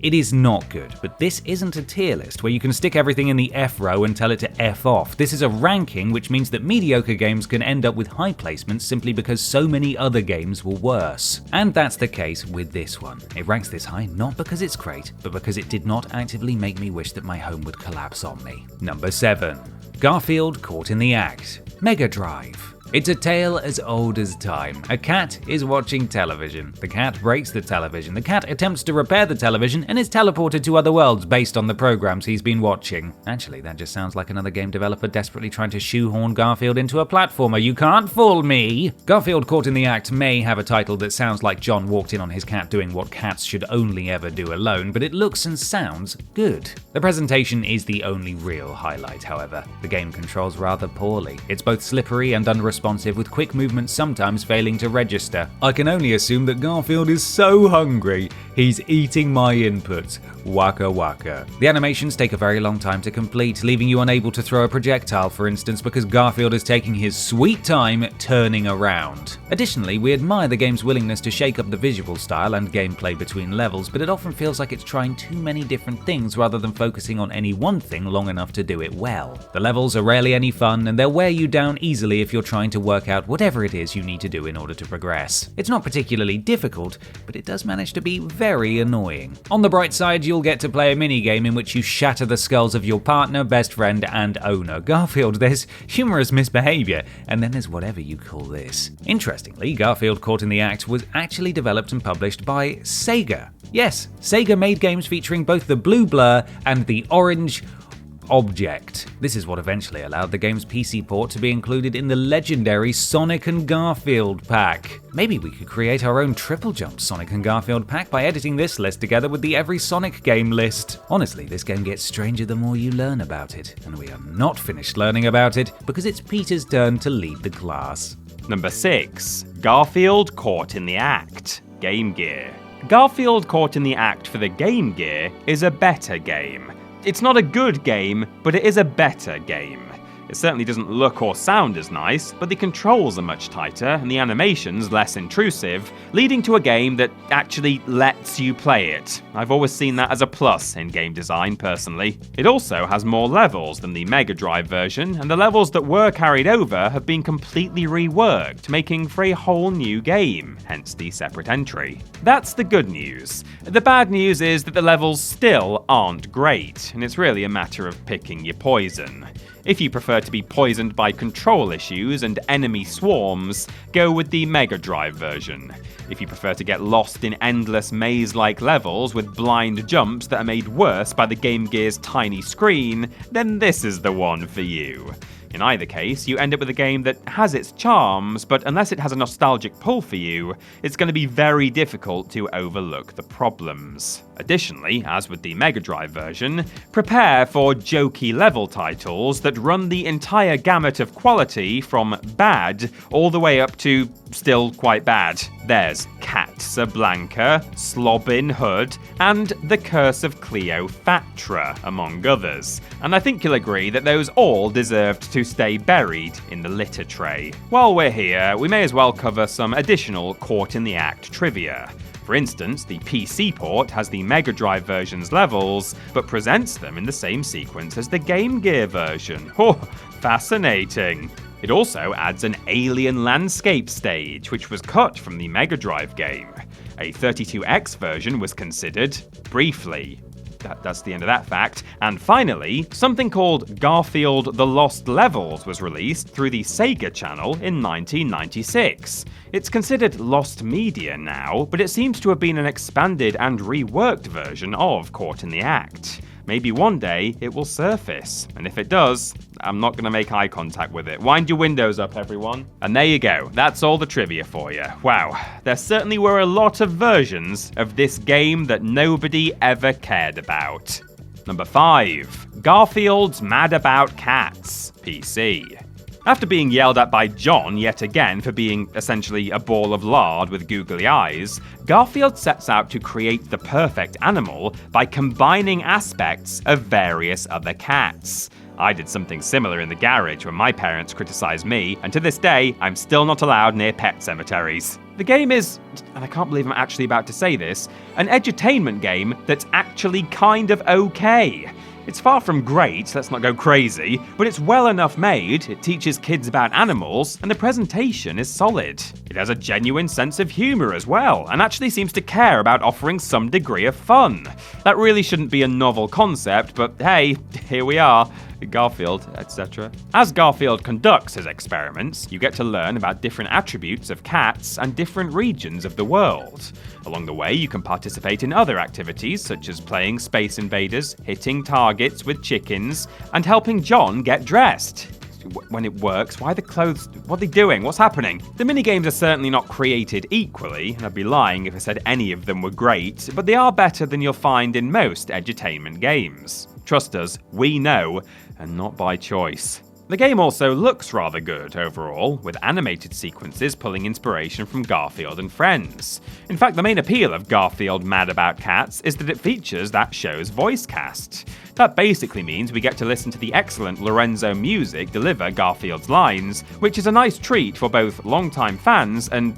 it is not good, but this isn't a tier list where you can stick everything in the F row and tell it to F off. This is a ranking, which means that mediocre games can end up with high placements simply because so many other games were worse. And that's the case with this one. It ranks this high not because it's great, but because it did not actively make me wish that my home would collapse on me. Number 7. Garfield Caught in the Act, Mega Drive, It's a tale as old as time. A cat is watching television. The cat breaks the television. The cat attempts to repair the television and is teleported to other worlds based on the programs he's been watching. Actually, that just sounds like another game developer desperately trying to shoehorn Garfield into a platformer. You can't fool me! Garfield Caught in the Act may have a title that sounds like John walked in on his cat doing what cats should only ever do alone, but it looks and sounds good. The presentation is the only real highlight, however. The game controls rather poorly. It's both slippery and unresponsive, with quick movements sometimes failing to register. I can only assume that Garfield is so hungry, he's eating my inputs. Waka waka. The animations take a very long time to complete, leaving you unable to throw a projectile, for instance, because Garfield is taking his sweet time turning around. Additionally, we admire the game's willingness to shake up the visual style and gameplay between levels, but it often feels like it's trying too many different things rather than focusing on any one thing long enough to do it well. The levels are rarely any fun, and they'll wear you down easily if you're trying to work out whatever it is you need to do in order to progress. It's not particularly difficult, but it does manage to be very annoying. On the bright side, you'll get to play a minigame in which you shatter the skulls of your partner, best friend, and owner. Garfield, there's humorous misbehavior, and then there's whatever you call this. Interestingly, Garfield Caught in the Act was actually developed and published by Sega. Yes, Sega made games featuring both the blue blur and the orange object. This is what eventually allowed the game's PC port to be included in the legendary Sonic and Garfield pack. Maybe we could create our own TripleJump Sonic and Garfield pack by editing this list together with the Every Sonic game list. Honestly, this game gets stranger the more you learn about it, and we are not finished learning about it because it's Peter's turn to lead the class. Number 6. Garfield Caught in the Act, Game Gear. Garfield Caught in the Act for the Game Gear is a better game. It's not a good game, but it is a better game. It certainly doesn't look or sound as nice, but the controls are much tighter and the animations less intrusive, leading to a game that actually lets you play it. I've always seen that as a plus in game design, personally. It also has more levels than the Mega Drive version, and the levels that were carried over have been completely reworked, making for a whole new game, hence the separate entry. That's the good news. The bad news is that the levels still aren't great, and it's really a matter of picking your poison. If you prefer to be poisoned by control issues and enemy swarms, go with the Mega Drive version. If you prefer to get lost in endless maze-like levels with blind jumps that are made worse by the Game Gear's tiny screen, then this is the one for you. In either case, you end up with a game that has its charms, but unless it has a nostalgic pull for you, it's going to be very difficult to overlook the problems. Additionally, as with the Mega Drive version, prepare for jokey level titles that run the entire gamut of quality from bad all the way up to still quite bad. There's Casablanca, Slobbin Hood, and The Curse of Cleopatra, among others. And I think you'll agree that those all deserved to stay buried in the litter tray. While we're here, we may as well cover some additional Caught in the Act trivia. For instance, the PC port has the Mega Drive version's levels, but presents them in the same sequence as the Game Gear version. Oh, fascinating. It also adds an alien landscape stage, which was cut from the Mega Drive game. A 32X version was considered, briefly. That's the end of that fact. And finally, something called Garfield The Lost Levels was released through the Sega channel in 1996. It's considered lost media now, but it seems to have been an expanded and reworked version of Caught in the Act. Maybe one day it will surface, and if it does, I'm not going to make eye contact with it. Wind your windows up, everyone. And there you go, that's all the trivia for you. Wow, there certainly were a lot of versions of this game that nobody ever cared about. Number 5. Garfield's Mad About Cats, PC. After being yelled at by John yet again for being essentially a ball of lard with googly eyes, Garfield sets out to create the perfect animal by combining aspects of various other cats. I did something similar in the garage when my parents criticised me, and to this day, I'm still not allowed near pet cemeteries. The game is, and I can't believe I'm actually about to say this, an edutainment game that's actually kind of okay. It's far from great, let's not go crazy, but it's well enough made, it teaches kids about animals, and the presentation is solid. It has a genuine sense of humour as well, and actually seems to care about offering some degree of fun. That really shouldn't be a novel concept, but hey, here we are. Garfield, etc. As Garfield conducts his experiments, you get to learn about different attributes of cats and different regions of the world. Along the way, you can participate in other activities such as playing Space Invaders, hitting targets with chickens, and helping John get dressed. When it works, why are the clothes... what are they doing? What's happening? The minigames are certainly not created equally, and I'd be lying if I said any of them were great, but they are better than you'll find in most edutainment games. Trust us, we know, and not by choice. The game also looks rather good overall, with animated sequences pulling inspiration from Garfield and Friends. In fact, the main appeal of Garfield Mad About Cats is that it features that show's voice cast. That basically means we get to listen to the excellent Lorenzo music deliver Garfield's lines, which is a nice treat for both longtime fans and,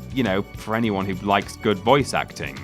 for anyone who likes good voice acting.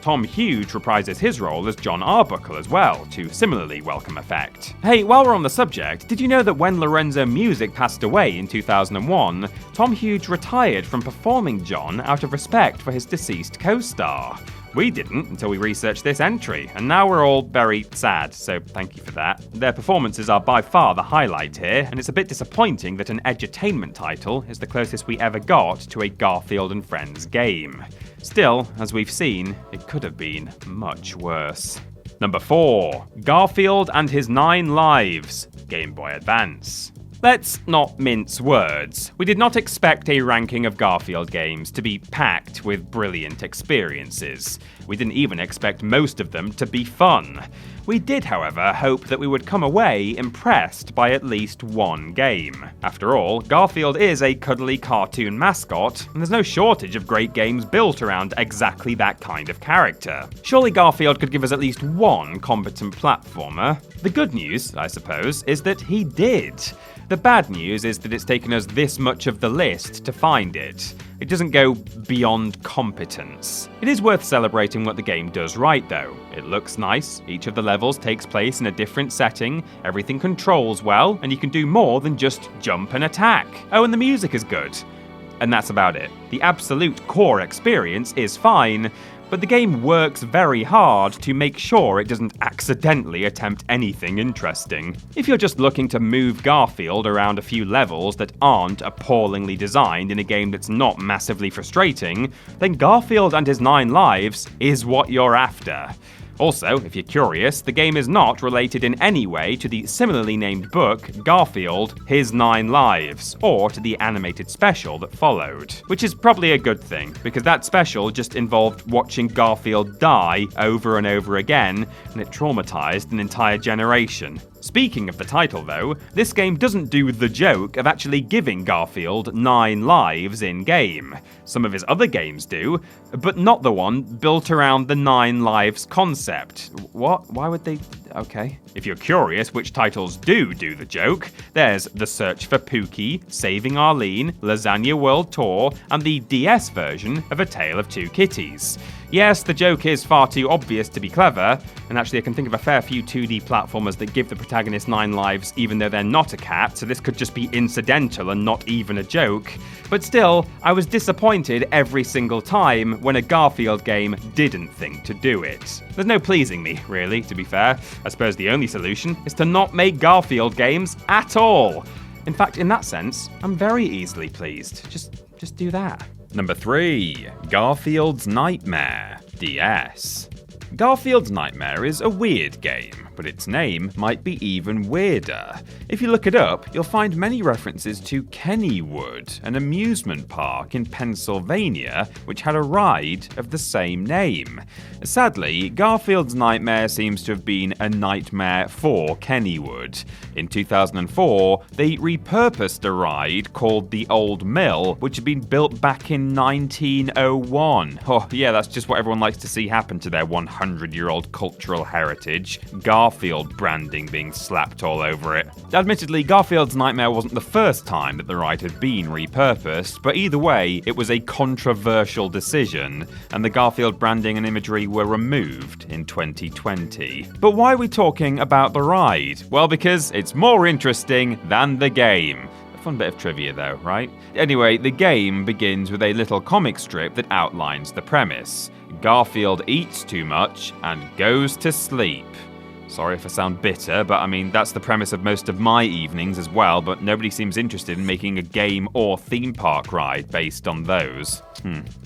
Tom Hughes reprises his role as John Arbuckle as well, to similarly welcome effect. Hey, while we're on the subject, did you know that when Lorenzo Music passed away in 2001, Tom Hughes retired from performing John out of respect for his deceased co-star? We didn't until we researched this entry, and now we're all very sad, so thank you for that. Their performances are by far the highlight here, and it's a bit disappointing that an edutainment title is the closest we ever got to a Garfield and Friends game. Still, as we've seen, it could have been much worse. Number 4. Garfield and His 9 Lives, Game Boy Advance. Let's not mince words. We did not expect a ranking of Garfield games to be packed with brilliant experiences. We didn't even expect most of them to be fun. We did, however, hope that we would come away impressed by at least one game. After all, Garfield is a cuddly cartoon mascot, and there's no shortage of great games built around exactly that kind of character. Surely Garfield could give us at least one competent platformer. The good news, I suppose, is that he did. The bad news is that it's taken us this much of the list to find it. It doesn't go beyond competence. It is worth celebrating what the game does right, though. It looks nice, each of the levels takes place in a different setting, everything controls well, and you can do more than just jump and attack. Oh, and the music is good. And that's about it. The absolute core experience is fine, but the game works very hard to make sure it doesn't accidentally attempt anything interesting. If you're just looking to move Garfield around a few levels that aren't appallingly designed in a game that's not massively frustrating, then Garfield and His 9 Lives is what you're after. Also, if you're curious, the game is not related in any way to the similarly named book, Garfield, His 9 Lives, or to the animated special that followed. Which is probably a good thing, because that special just involved watching Garfield die over and over again, and it traumatized an entire generation. Speaking of the title though, this game doesn't do the joke of actually giving Garfield 9 lives in-game. Some of his other games do, but not the one built around the 9 lives concept. What? Why would they? Okay. If you're curious which titles do the joke, there's The Search for Pooky, Saving Arlene, Lasagna World Tour, and the DS version of A Tale of Two Kitties. Yes, the joke is far too obvious to be clever, and actually I can think of a fair few 2D platformers that give the protagonist 9 lives even though they're not a cat, so this could just be incidental and not even a joke. But still, I was disappointed every single time when a Garfield game didn't think to do it. There's no pleasing me, really, to be fair. I suppose the only solution is to not make Garfield games at all. In fact, in that sense, I'm very easily pleased. Just do that. Number 3. Garfield's Nightmare, DS. Garfield's Nightmare is a weird game, but its name might be even weirder. If you look it up, you'll find many references to Kennywood, an amusement park in Pennsylvania which had a ride of the same name. Sadly, Garfield's Nightmare seems to have been a nightmare for Kennywood. In 2004, they repurposed a ride called the Old Mill, which had been built back in 1901. Oh yeah, that's just what everyone likes to see happen to their 100-year-old cultural heritage. Garfield branding being slapped all over it. Admittedly, Garfield's Nightmare wasn't the first time that the ride had been repurposed, but either way, it was a controversial decision, and the Garfield branding and imagery were removed in 2020. But why are we talking about the ride? Well, because it's more interesting than the game. A fun bit of trivia though, right? Anyway, the game begins with a little comic strip that outlines the premise. Garfield eats too much and goes to sleep. Sorry if I sound bitter, but I mean, that's the premise of most of my evenings as well, but nobody seems interested in making a game or theme park ride based on those.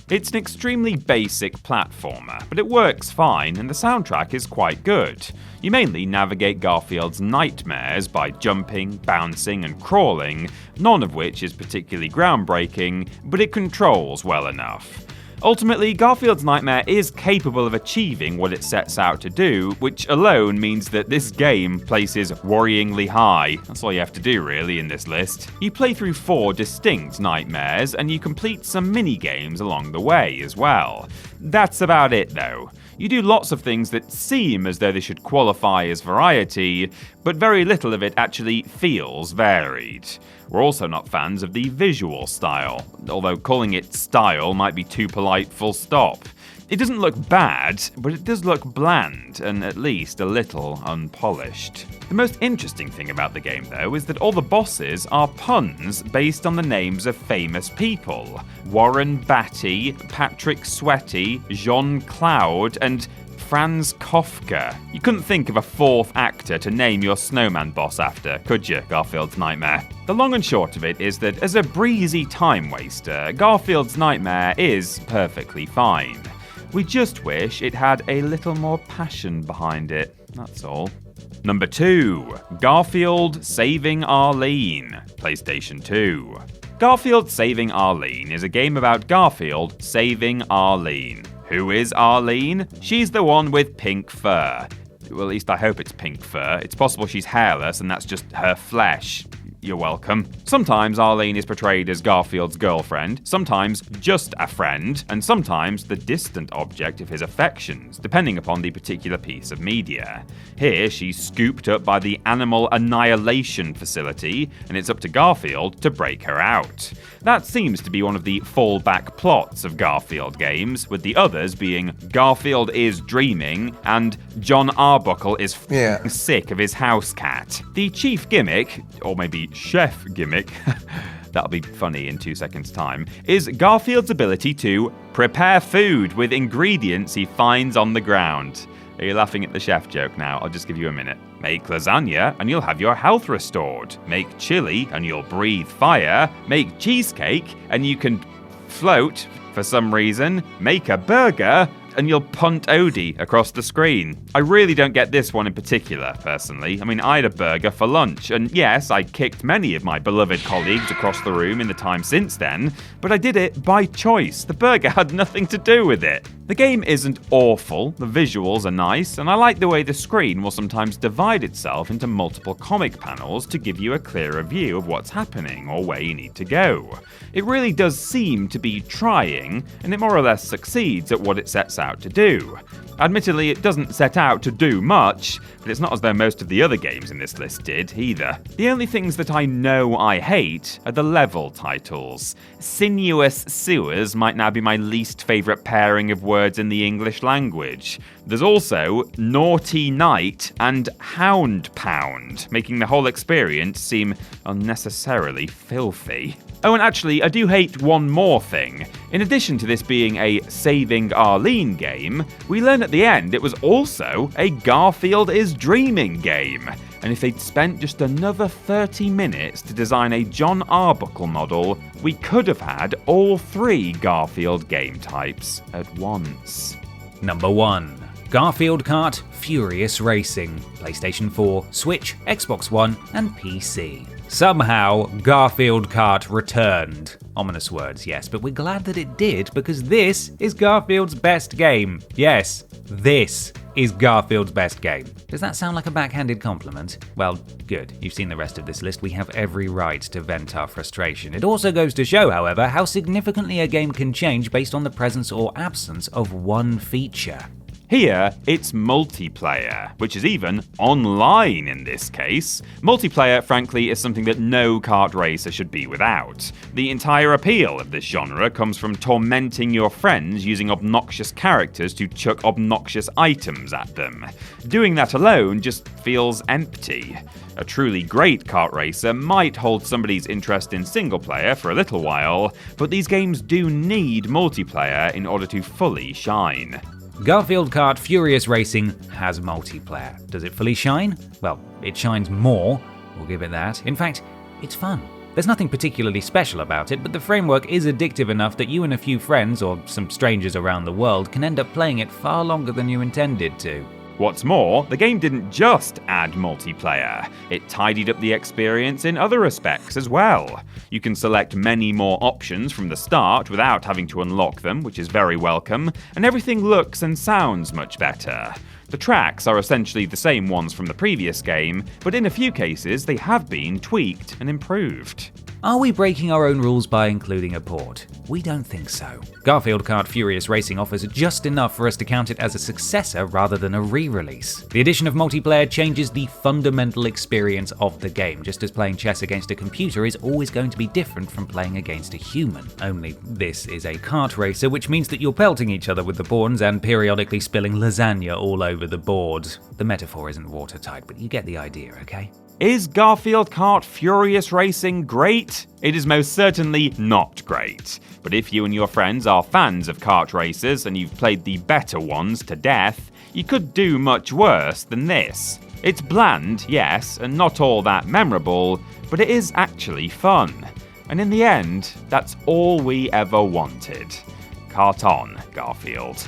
It's an extremely basic platformer, but it works fine and the soundtrack is quite good. You mainly navigate Garfield's nightmares by jumping, bouncing and crawling, none of which is particularly groundbreaking, but it controls well enough. Ultimately, Garfield's Nightmare is capable of achieving what it sets out to do, which alone means that this game places worryingly high. That's all you have to do really in this list. You play through 4 distinct nightmares, and you complete some mini-games along the way as well. That's about it though. You do lots of things that seem as though they should qualify as variety, but very little of it actually feels varied. We're also not fans of the visual style, although calling it style might be too polite full stop. It doesn't look bad, but it does look bland and at least a little unpolished. The most interesting thing about the game though is that all the bosses are puns based on the names of famous people. Warren Batty, Patrick Sweaty, Jean Cloud and Franz Kafka. You couldn't think of a 4th actor to name your snowman boss after, could you, Garfield's Nightmare? The long and short of it is that as a breezy time waster, Garfield's Nightmare is perfectly fine. We just wish it had a little more passion behind it, that's all. Number 2. Garfield Saving Arlene, PlayStation 2. Garfield Saving Arlene is a game about Garfield saving Arlene. Who is Arlene? She's the one with pink fur. Well, at least I hope it's pink fur. It's possible she's hairless and that's just her flesh. You're welcome. Sometimes Arlene is portrayed as Garfield's girlfriend, sometimes just a friend, and sometimes the distant object of his affections, depending upon the particular piece of media. Here, she's scooped up by the Animal Annihilation Facility, and it's up to Garfield to break her out. That seems to be one of the fallback plots of Garfield games, with the others being Garfield is dreaming and John Arbuckle is sick of his house cat. The chief gimmick, or maybe chef gimmick, that'll be funny in 2 seconds' time, is Garfield's ability to prepare food with ingredients he finds on the ground. Are you laughing at the chef joke now? I'll just give you a minute. Make lasagna and you'll have your health restored. Make chili and you'll breathe fire. Make cheesecake and you can float for some reason. Make a burger and you'll punt Odie across the screen. I really don't get this one in particular, personally. I mean, I had a burger for lunch, and yes, I kicked many of my beloved colleagues across the room in the time since then, but I did it by choice. The burger had nothing to do with it. The game isn't awful, the visuals are nice, and I like the way the screen will sometimes divide itself into multiple comic panels to give you a clearer view of what's happening or where you need to go. It really does seem to be trying, and it more or less succeeds at what it sets out to do. Admittedly, it doesn't set out to do much, but it's not as though most of the other games in this list did, either. The only things that I know I hate are the level titles. Sinuous Sewers might now be my least favourite pairing of words in the English language. There's also Naughty Night and Hound Pound, making the whole experience seem unnecessarily filthy. Oh, and actually, I do hate one more thing. In addition to this being a Saving Arlene game, we learn at the end it was also a Garfield is Dreaming game. And if they'd spent just another 30 minutes to design a John Arbuckle model, we could have had all 3 Garfield game types at once. Number 1. Garfield Kart Furious Racing, PlayStation 4, Switch, Xbox One, and PC. Somehow, Garfield Kart returned. Ominous words, yes, but we're glad that it did because this is Garfield's best game. Yes, this is Garfield's best game. Does that sound like a backhanded compliment? Well, good. You've seen the rest of this list. We have every right to vent our frustration. It also goes to show, however, how significantly a game can change based on the presence or absence of one feature. Here, it's multiplayer, which is even online in this case. Multiplayer, frankly, is something that no kart racer should be without. The entire appeal of this genre comes from tormenting your friends using obnoxious characters to chuck obnoxious items at them. Doing that alone just feels empty. A truly great kart racer might hold somebody's interest in single player for a little while, but these games do need multiplayer in order to fully shine. Garfield Kart Furious Racing has multiplayer. Does it fully shine? Well, it shines more, we'll give it that. In fact, it's fun. There's nothing particularly special about it, but the framework is addictive enough that you and a few friends, or some strangers around the world, can end up playing it far longer than you intended to. What's more, the game didn't just add multiplayer, it tidied up the experience in other respects as well. You can select many more options from the start without having to unlock them, which is very welcome, and everything looks and sounds much better. The tracks are essentially the same ones from the previous game, but in a few cases they have been tweaked and improved. Are we breaking our own rules by including a port? We don't think so. Garfield Kart Furious Racing offers just enough for us to count it as a successor rather than a re-release. The addition of multiplayer changes the fundamental experience of the game, just as playing chess against a computer is always going to be different from playing against a human. Only this is a kart racer, which means that you're pelting each other with the pawns and periodically spilling lasagna all over the board. The metaphor isn't watertight, but you get the idea, okay? Is Garfield Kart Furious Racing great? It is most certainly not great. But if you and your friends are fans of kart races and you've played the better ones to death, you could do much worse than this. It's bland, yes, and not all that memorable, but it is actually fun. And in the end, that's all we ever wanted. Kart on, Garfield.